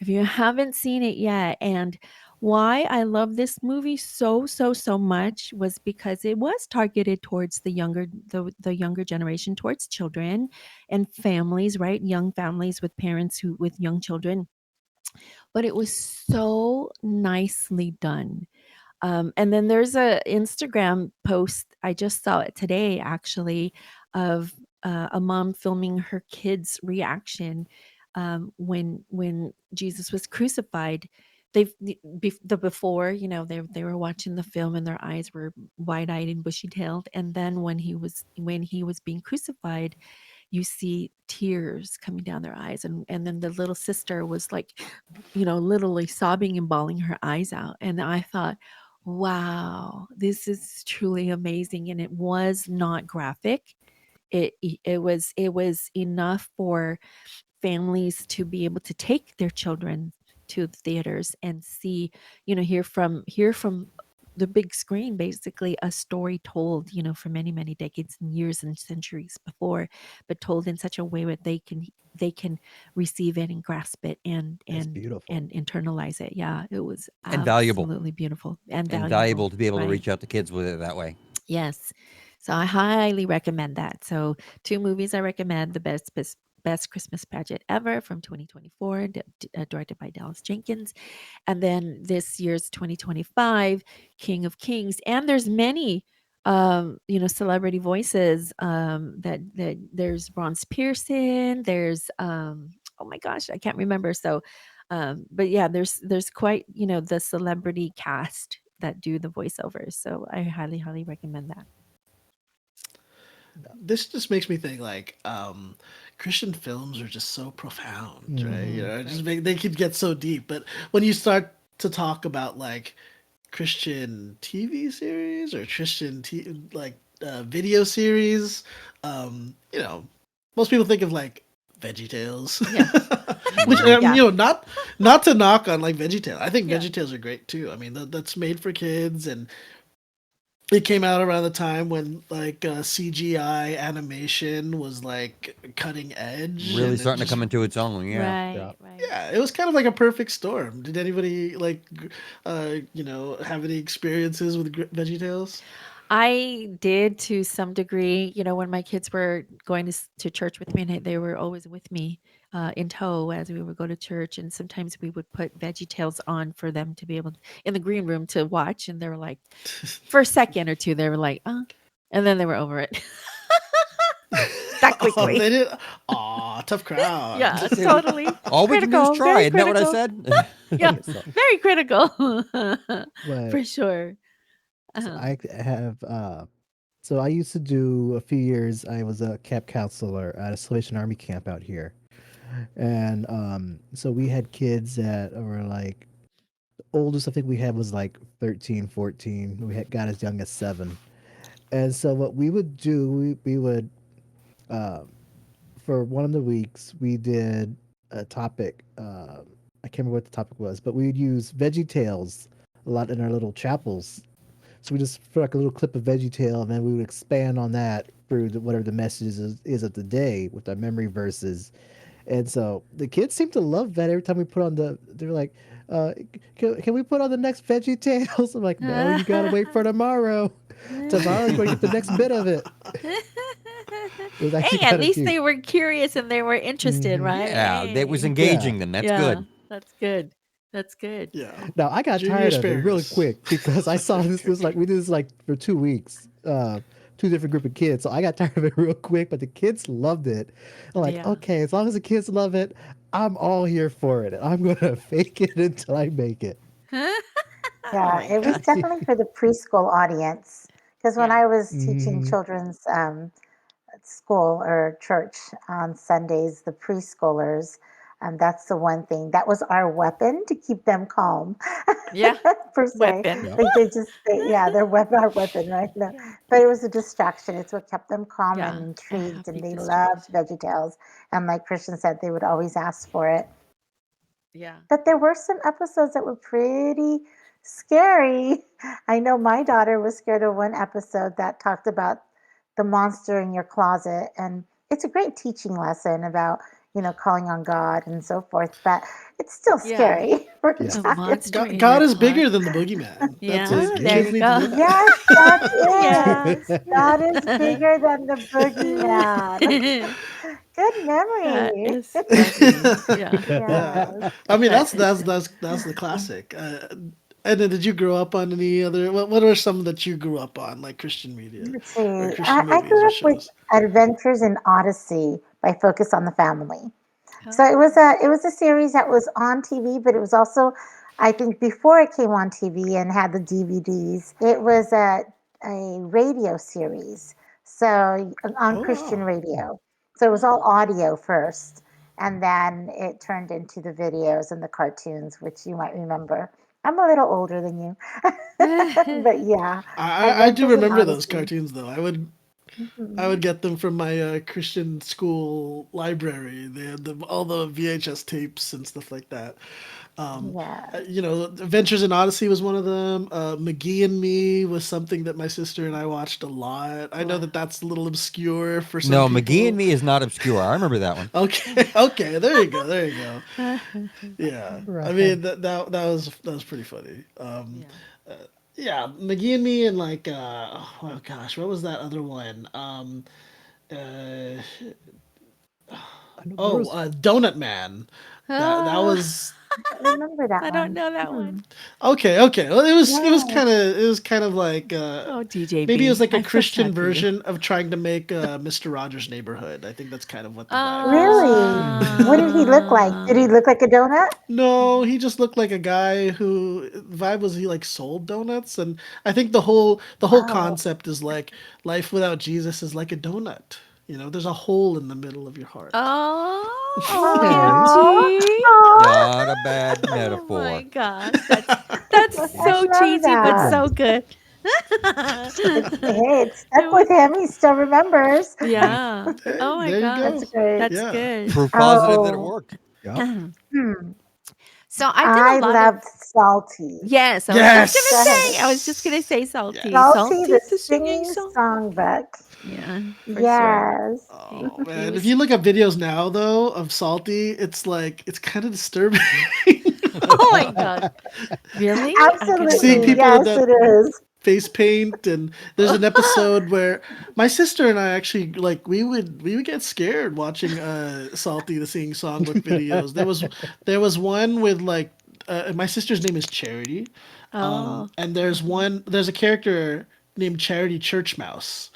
if you haven't seen it yet, and why I love this movie so much was because it was targeted towards the younger generation, towards children and families, right? Young families with parents who with young children. But it was so nicely done. And then there's a Instagram post, I just saw it today actually, of a mom filming her kid's reaction when Jesus was crucified. The before, they were watching the film and their eyes were wide eyed and bushy tailed, and then when he was being crucified, you see tears coming down their eyes, and then the little sister was like, literally sobbing and bawling her eyes out, and I thought, wow, this is truly amazing. And it was not graphic. It was enough for families to be able to take their children to the theaters and see, hear from the big screen, basically a story told, for many decades and years and centuries before, but told in such a way that they can receive it and grasp it and It's and beautiful. and internalize it. Yeah, it was and valuable. absolutely beautiful and And valuable. valuable to be able to Right. reach out to kids with it that way. Yes. So I highly recommend that. So 2 movies I recommend: The Best Christmas Pageant Ever from 2024, directed by Dallas Jenkins, and then this year's 2025 King of Kings. And there's many celebrity voices, that there's Bronze Pearson, there's oh my gosh, I can't remember. So but yeah, there's quite, the celebrity cast that do the voiceovers. So I highly recommend that. This just makes me think like Christian films are just so profound, right? You Hmm. know, Right. they could get so deep, but when you start to talk about like Christian TV series or video series, you know, most people think of like Veggie Tales, Yeah. which Hmm. Yeah. not to knock on like Veggie Tales. I think Yeah. Veggie Tales are great too. I mean, that's made for kids, and it came out around the time when like CGI animation was like cutting edge, Really and it starting to just come into its own. Yeah. Right. Yeah. Right. yeah, it was kind of like a perfect storm. Did anybody like have any experiences with Veggie Tales? I did to some degree, when my kids were going to church with me, and they were always with me in tow as we would go to church. And sometimes we would put Veggie Tales on for them to be able in the green room to watch. And they were like, for a second or two, they were like, and then they were over it that Oh, quickly. they did. Aw, tough crowd. Yeah, totally All we can do is critical, try. very Isn't that what I critical. said? Yeah, so, very critical but for sure. so Uh-huh. I have so I used to do a few years. I was a camp counselor at a Salvation Army camp out here, and so we had kids that were like oldest I think we had was like 13, 14. We had got as young as 7. And so what we would do, we would uh, for one of the weeks we did a topic. I can't remember what the topic was, but we'd use Veggie Tales a lot in our little chapels. So we just put like a little clip of Veggie Tale, and then we would expand on that through whatever the message is of the day with our memory verses. And so the kids seem to love that. Every time we put on they're like, uh, can we put on the next Veggie Tales? I'm like, no, you gotta wait for tomorrow. Tomorrow's where you get the next bit of it. It was actually Hey, at kind of least cute. they were curious and they were interested, Hmm. right? Yeah, that was Hey. Yeah. engaging them. That's Yeah, good. that's good. That's good. Yeah, Now I got junior tired of it really asparagus. quick because I saw this was like we did this like for 2 weeks. Two different group of kids. So I got tired of it real quick, but the kids loved it. I'm like, Yeah. okay, as long as the kids love it, I'm all here for it. I'm gonna fake it until I make it. Oh Yeah, my it was gosh. definitely for the preschool audience. Because when Yeah. I was teaching Hmm. children's school or church on Sundays, the preschoolers, that's the one thing that was our weapon to keep them calm, Yeah. per se. Weapon. Yep. Like yeah, their weapon, our weapon, right? No, Yeah. but it was a distraction. It's what kept them calm and Yeah. A intrigued, and happy they loved distraction. VeggieTales. And like Christian said, they would always ask for it. Yeah. But there were some episodes that were pretty scary. I know my daughter was scared of one episode that talked about the monster in your closet, and it's a great teaching lesson about, calling on God and so forth, but it's still Yeah. scary for a Yeah. A child. monster in God your is bigger closet. than the boogeyman. That's Yeah, it. there Kids you need to go. know that. Yes, that's Yeah. it. God is bigger than the boogeyman. Good That memory. is funny. Yeah. Yeah, Yes. I mean That that's is that's funny. that's the classic. And then, did you grow up on any other? What are some that you grew up on, like Christian media Let's see. or I, Christian I movies grew or up with shows? Adventures in Odyssey by Focus on the Family. So Oh. it was a series that was on TV, but it was also, I think, before it came on TV and had the DVDs. It was a radio series, so on Oh Christian wow. radio. So it was all audio first, and then it turned into the videos and the cartoons, which you might remember. I'm a little older than you, but yeah, I do Adventures in remember those Odyssey. cartoons though. I Mhm. would get them from my Christian school library. They had all the VHS tapes and stuff like that. Um, Yeah. Adventures in Odyssey was one of them. McGee and Me was something that my sister and I watched a lot. I know Wow. that that's a little obscure for some No, McGee and people. Me is not obscure. I remember that one. Okay, okay, there you go, there you go. Yeah, I Right. mean that was pretty funny. Yeah. Yeah, McGee and Me and like oh gosh, what was that other one? Uh, I know there oh, was Donut Man. That Oh, was I don't remember that I don't one. know that Hmm. one. okay. Okay, well, Yeah. it was kind of like Oh, maybe it was DJB. like a I feel Christian sad for you. version of trying to make Mister Rogers' Neighborhood. I think that's kind of what the vibe was. Really? What did he look like? Did he Ah. look like a donut? No, he just looked like a guy who the vibe was he like sold donuts, and I think the whole Oh. concept is like life without Jesus is like a donut. There's a hole in the middle of your heart. Oh, okay. Oh. MG. Oh. Not a bad Oh my metaphor. gosh, that's I so love cheesy but that. Yeah. so good. Hey, it It stuck with was, him. He still remembers. yeah. Hey, Oh my there you gosh, go. That's great. that's Yeah. good. Proof positive that it Oh. worked. Yep. Hmm. So I did a I lot of, loved Salty. yes. Go ahead. I was just gonna Yes. say salty, Salty, salty, the the singing singing song. songbook. Yeah, for sure. Yes. Oh He man, if was. you look up videos now though of Salty, it's like it's kind of disturbing. Oh my gosh, really? I gotta Seeing Absolutely. go. people with Yes, that it is. face paint, and there's an episode where my sister and I actually like we would get scared watching Salty the Singing Songbook videos. There was one with like my sister's name is Charity, Oh. and there's a character named Charity Church Mouse.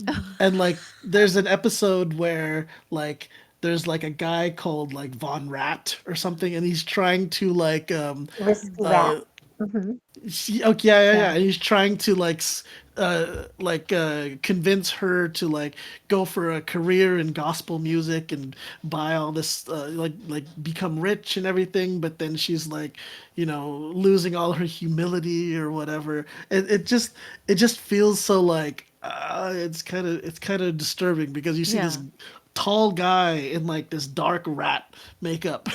Mhm. And like there's an episode where like there's like a guy called like Von Rat or something, and he's trying to like Risky rat. uh Hmm. okay, yeah, yeah, yeah. Yeah. And he's trying to convince her to like go for a career in gospel music and buy all this like become rich and everything, but then she's like losing all her humility or whatever. It just feels so like it's kind of disturbing because you see this Yeah. tall guy in like this dark rat makeup.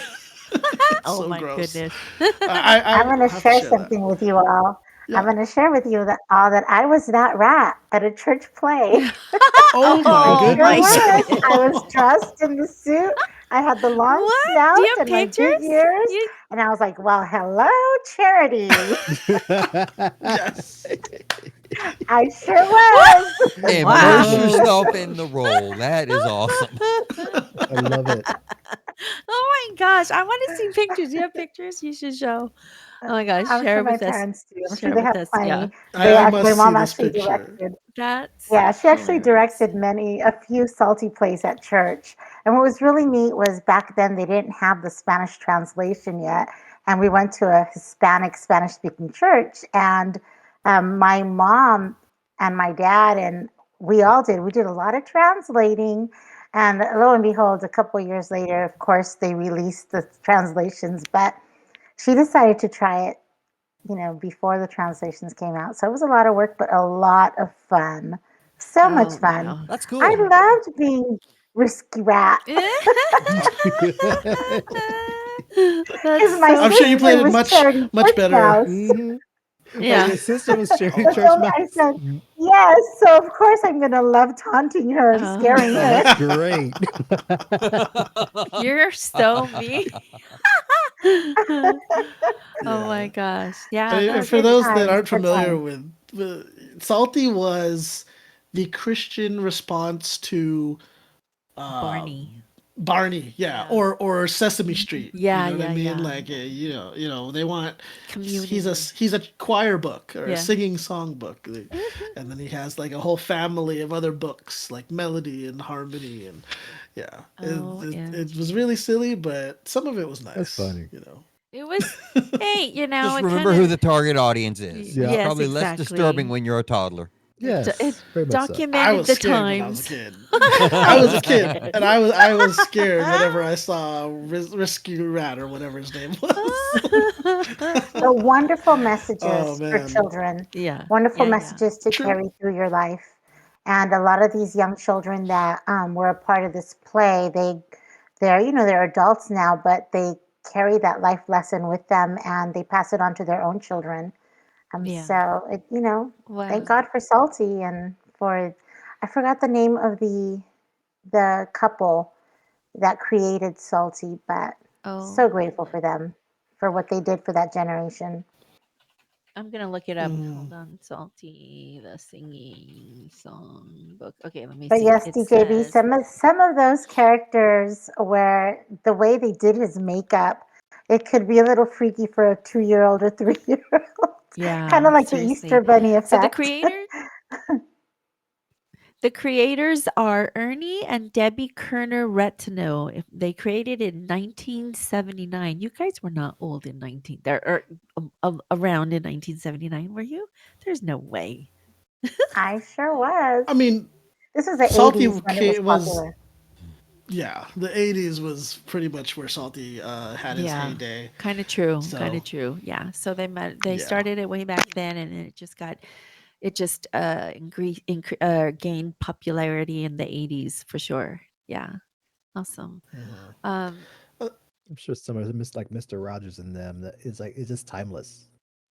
It's Oh so my gross. goodness. I'm I going to have to share share that. something with you all. I'm Yeah. going to share with you that all that I was that rat at a church play. Oh my I Oh sure my goodness. was. goodness. I was dressed in the suit. I had the long What? Do you snout have and my big pictures? ears. You And I was like, well, hello, Charity. Yes. I sure was. Immerse wow. yourself in the role. That is awesome. I love it. Oh my gosh. I want to see pictures. You have pictures you should show. Oh my gosh. I'm sure Share my with us. parents do. I'm sure Share they with have us. Yeah. plenty. I My must see mom this actually picture. directed. That's Yeah, she actually hilarious. directed a few salty plays at church. And what was really neat was back then they didn't have the Spanish translation yet. And we went to a Hispanic, Spanish speaking church. And my mom and my dad, and we did a lot of translating. And lo and behold, a couple of years later, of course, they released the translations. But she decided to try it, before the translations came out. So it was a lot of work, but a lot of fun. So much Oh fun. wow. That's I cool. loved being risky rat That's because my I'm so sure you sister played it funny. was much Charity much Church better. Mouse. Mhm. Wait, Yeah. your sister was sharing Oh, church So I mouse? said, yes. So of course I'm going to love taunting her and Oh, scaring Oh, her. that's great. you're so mean. Oh my yeah. gosh. Yeah, And Oh, that's for good those that interesting. times, aren't good familiar times. with Salty was the Christian response to uh, Barney. Barney, yeah, Yeah. or Sesame Street. You Yeah, know what I yeah, mean? yeah, Like, yeah. they want Community. he's a choir book or a Yeah. singing song book, and then he has like a whole family of other books like Melody and Harmony, and yeah, Oh, it was really interesting. silly, but some of it was That's nice. funny. It was, hey, Just it kind remember who of, the target audience is. It's Yeah. yes, probably less disturbing exactly. when you're a toddler. It Yes, very much so. I documented was the scared when I was a times. kid. I I was a was kid, scared. and I was scared whenever I saw Rescue Rat or whatever his name was. So wonderful Oh messages for man, children, Yeah, wonderful yeah, yeah. messages to true. carry through your life. And a lot of these young children that were a part of this play, they're adults now, but they carry that life lesson with them and they pass it on to their own children. Yeah. So thank Wow. God for Salty and for I forgot the name of the couple that created Salty, but so Oh, grateful for them for what they did for that generation. I'm gonna look it up. Mm. Hold on. Salty, the singing song book. Okay, let me But see. yes, It DJB, says, some of those characters where the way they did his makeup, it could be a little freaky for a 2-year-old or 3-year-old. Kind of yeah, like the Easter seriously. Bunny So effect. the creators are Ernie and Debbie Kerner Retino. If they created in 1979. You guys were not old in 19 there or around in 1979, were you? There's no way. I sure was. I mean, This was the Salty 80s when it was was popular. yeah, the '80s was pretty much where Salty had his Yeah. heyday. Kind of true. Kind So of true. Yeah. So they yeah, started it way back then, and it just gained popularity in the 80s for sure. Yeah. Awesome. mhm. Um, Uh, I'm sure some of them is like Mr. Rogers in them that is like it's just timeless.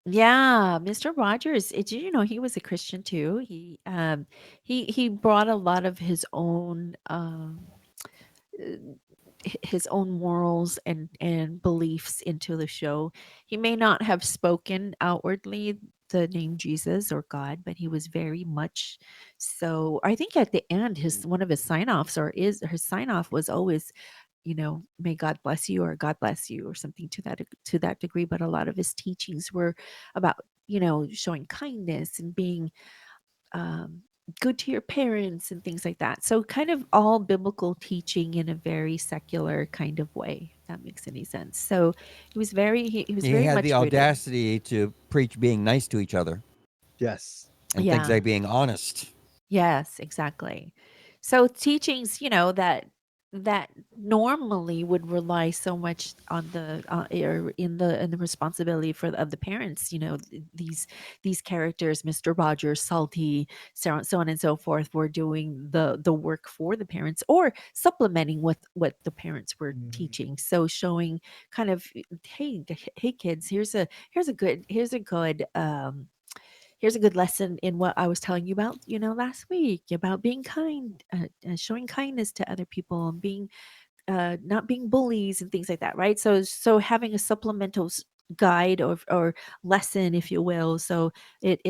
yeah, Mr. Rogers, did you know he was a Christian too? He brought a lot of his own uh, his own morals and beliefs into the show. He may not have spoken outwardly the name Jesus or God, but he was very much so. I think at the end, his one of his sign offs or is his sign off was always, may God bless you or God bless you or something to that degree. But a lot of his teachings were about showing kindness and being um, good to your parents and things like that. So kind of all biblical teaching in a very secular kind of way. If that makes any sense. So he was He very had the much rooted. audacity to preach being nice to each other Yes. and things Yeah. like being honest. Yes, exactly. So teachings, that normally would rely so much on the or in the responsibility of the parents. These characters, Mr. Rogers, Salty, so on and so forth, were doing the work for the parents or supplementing with what the parents were Mhm. teaching. So showing kind of, hey kids, here's a good lesson in what I was telling you about, last week about being kind, showing kindness to other people and being, not being bullies and things like that, right? So having a supplemental guide or lesson, if you will. So it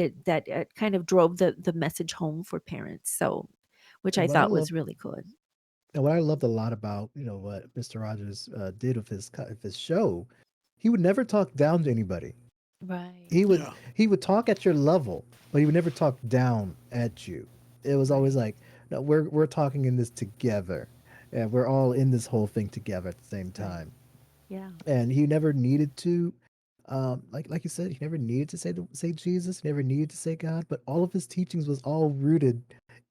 kind of drove the message home for parents. So, which And I what I thought love was really cool. and what I loved a lot about what Mr. Rogers did with of his show, he would never talk down to anybody. Right, He would yeah, he would talk at your level, but he would never talk down at you. It was always right, like, no, we're talking in this together, and we're all in this whole thing together at the same right. time. Yeah, And he never needed to, like you said, he never needed to say Jesus, he never needed to say God, but all of his teachings was all rooted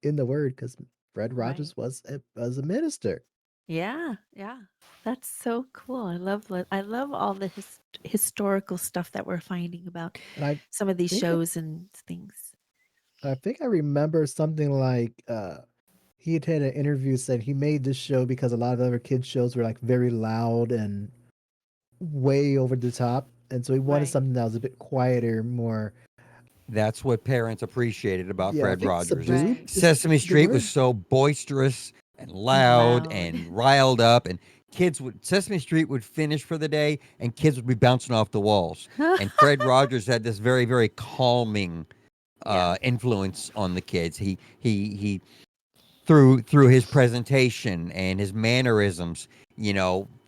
in the Word because Fred right. Rogers was a minister. Yeah, yeah. That's so cool. I love all the historical stuff that we're finding about And I some of these think I, shows and things. I think I remember something like he had an interview said he made this show because a lot of other kids shows were like very loud and way over the top, and so he wanted Right. something that was a bit quieter, more That's what parents appreciated about Yeah, I Fred think Rogers. subdued Right. is Sesame the Street word. was so boisterous and loud Loud. and riled up, and Sesame Street would finish for the day, and kids would be bouncing off the walls. And Fred Rogers had this very, very calming Yeah. influence on the kids. He through his presentation and his mannerisms,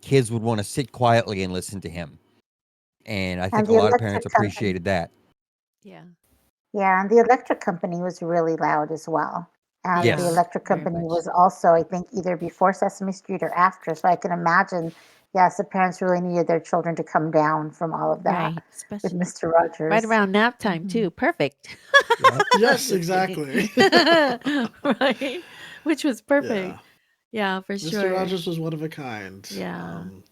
kids would want to sit quietly and listen to him. And I And think a the lot of parents electric company. appreciated that. Yeah. Yeah, and the electric company was really loud as well. And the Yeah. Yes. electric Very company much. was also, I think, either before Sesame Street or after. So I can imagine, yes, the parents really needed their children to come down from all of that Right. with Especially Mr. right Rogers. around nap time Mhm. too. Perfect. Yeah. Yes, Just kidding. exactly. Right. Which was Yeah. perfect. Yeah, for Mr. sure. Rogers was one of a kind. Yeah. And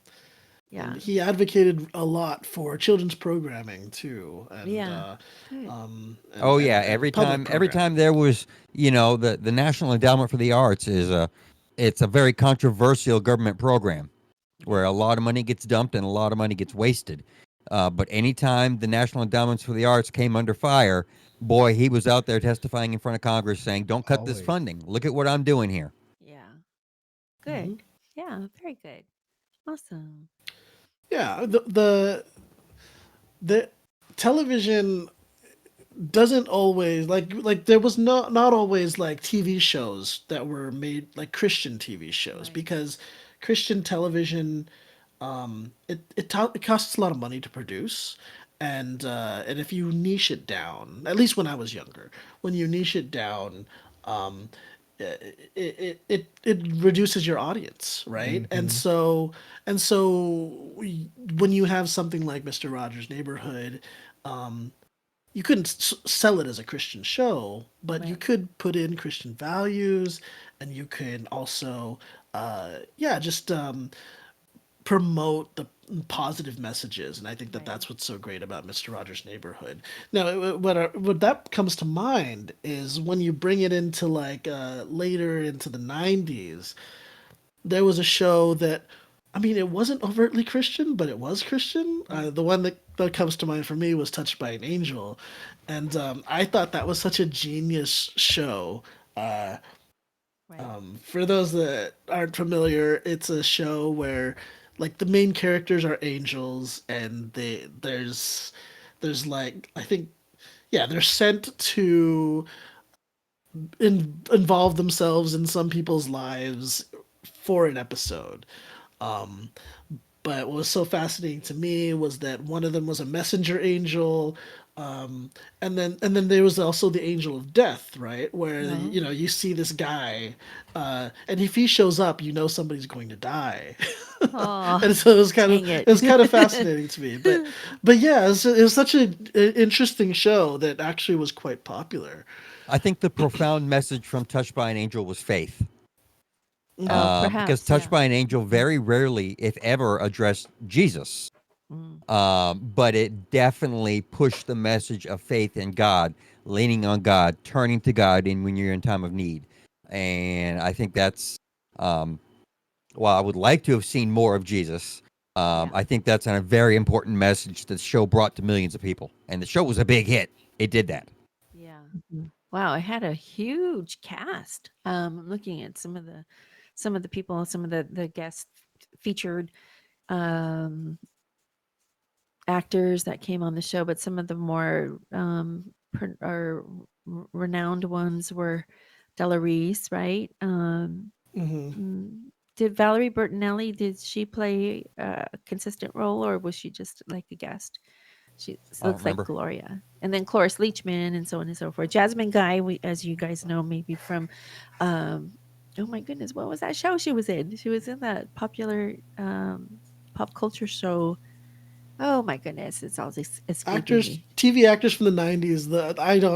Yeah. he advocated a lot for children's programming too, Yeah. Good. Oh yeah, and public every time programming. there was, the National Endowment for the Arts it's a very controversial government program where a lot of money gets dumped and a lot of money gets wasted. But anytime the National Endowments for the Arts came under fire, boy, he was out there testifying in front of Congress saying, "Don't cut this Always. funding. Look at what I'm doing here." Yeah. Good. Hmm. Yeah. Very good. Awesome. Yeah, the television doesn't always like there was not always like TV shows that were made like Christian TV shows Right. because Christian television it costs a lot of money to produce, and if you niche it down, at least when I was younger, when you niche it down, um it reduces your audience, right? And Hmm. so when you have something like Mr. Rogers' Neighborhood, you couldn't sell it as a Christian show, but you Right. could put in Christian values, and you could also, just promote the positive messages. And I think that Right. that's what's so great about Mr. Rogers' Neighborhood. Now, what that comes to mind is when you bring it into like later into the '90s, there was a show that, I mean, it wasn't overtly Christian, but it was Christian. Mm. The one that comes to mind for me was Touched by an Angel. And I thought that was such a genius show. Uh, Right. for those that aren't familiar, it's a show where like the main characters are angels, and there's like, I think, yeah, they're sent to involve themselves in some people's lives for an episode. Um, but what was so fascinating to me was that one of them was a messenger angel, and then there was also the angel of death, right? Where Oh. you see this guy, and if he shows up, you know somebody's going to die. Oh, And so it was kind of dang it. fascinating to me. But yeah, it was such an interesting show that actually was quite popular. I think the profound message from Touched by an Angel was faith. Oh, Because perhaps. Touched Yeah. by an Angel very rarely, if ever, addressed Jesus. Mm. But it definitely pushed the message of faith in God, leaning on God, turning to God in when you're in time of need. And I think that's, um, while I would like to have seen more of Jesus, Yeah. I think that's a very important message that the show brought to millions of people. And the show was a big hit. It did that. Yeah. Mhm. Wow, it had a huge cast. I'm looking at some of the people, some of the guest featured um actors that came on the show, but some of the more renowned ones were Della Reese, right? Hmm. Did Valerie Bertinelli, did she play a consistent role, or was she just like a guest? She I don't looks like remember. Gloria. And then Cloris Leachman and so on and so forth. Jasmine Guy, as you guys know, maybe from, um, oh my goodness, what was that show she was in? She was in that popular pop culture show. Oh my goodness, it's all escaping Actors, me. TV actors from the '90s.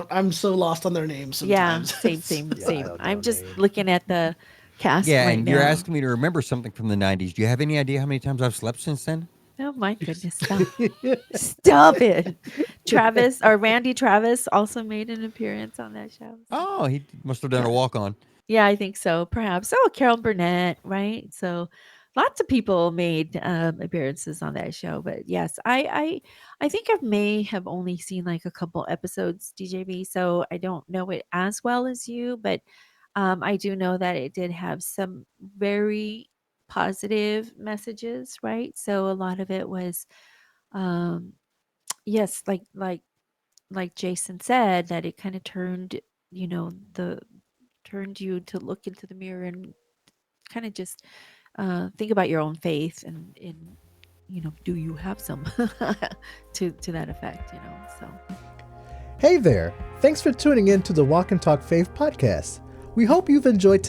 I'm so lost on their names Yeah, sometimes. same, same, Yeah, I same. don't know I'm just names. looking at the cast Yeah, right and you're now. asking me to remember something from the 90s. Do you have any idea how many times I've slept since then? Oh my goodness, stop. Stop it. Travis or Randy Travis also made an appearance on that show. So. Oh, he must have done Yeah. a walk on. Yeah, I think so. Perhaps. Oh, Carol Burnett, right? So, lots of people made appearances on that show. But yes, I think I may have only seen like a couple episodes, DJB, so I don't know it as well as you, but I do know that it did have some very positive messages, right? So a lot of it was, um, yes, like Jason said, that it kind of turned, the turned you to look into the mirror and kind of just think about your own faith and do you have some to that effect, so. Hey there! Thanks for tuning in to the Walk and Talk Faith podcast. We hope you've enjoyed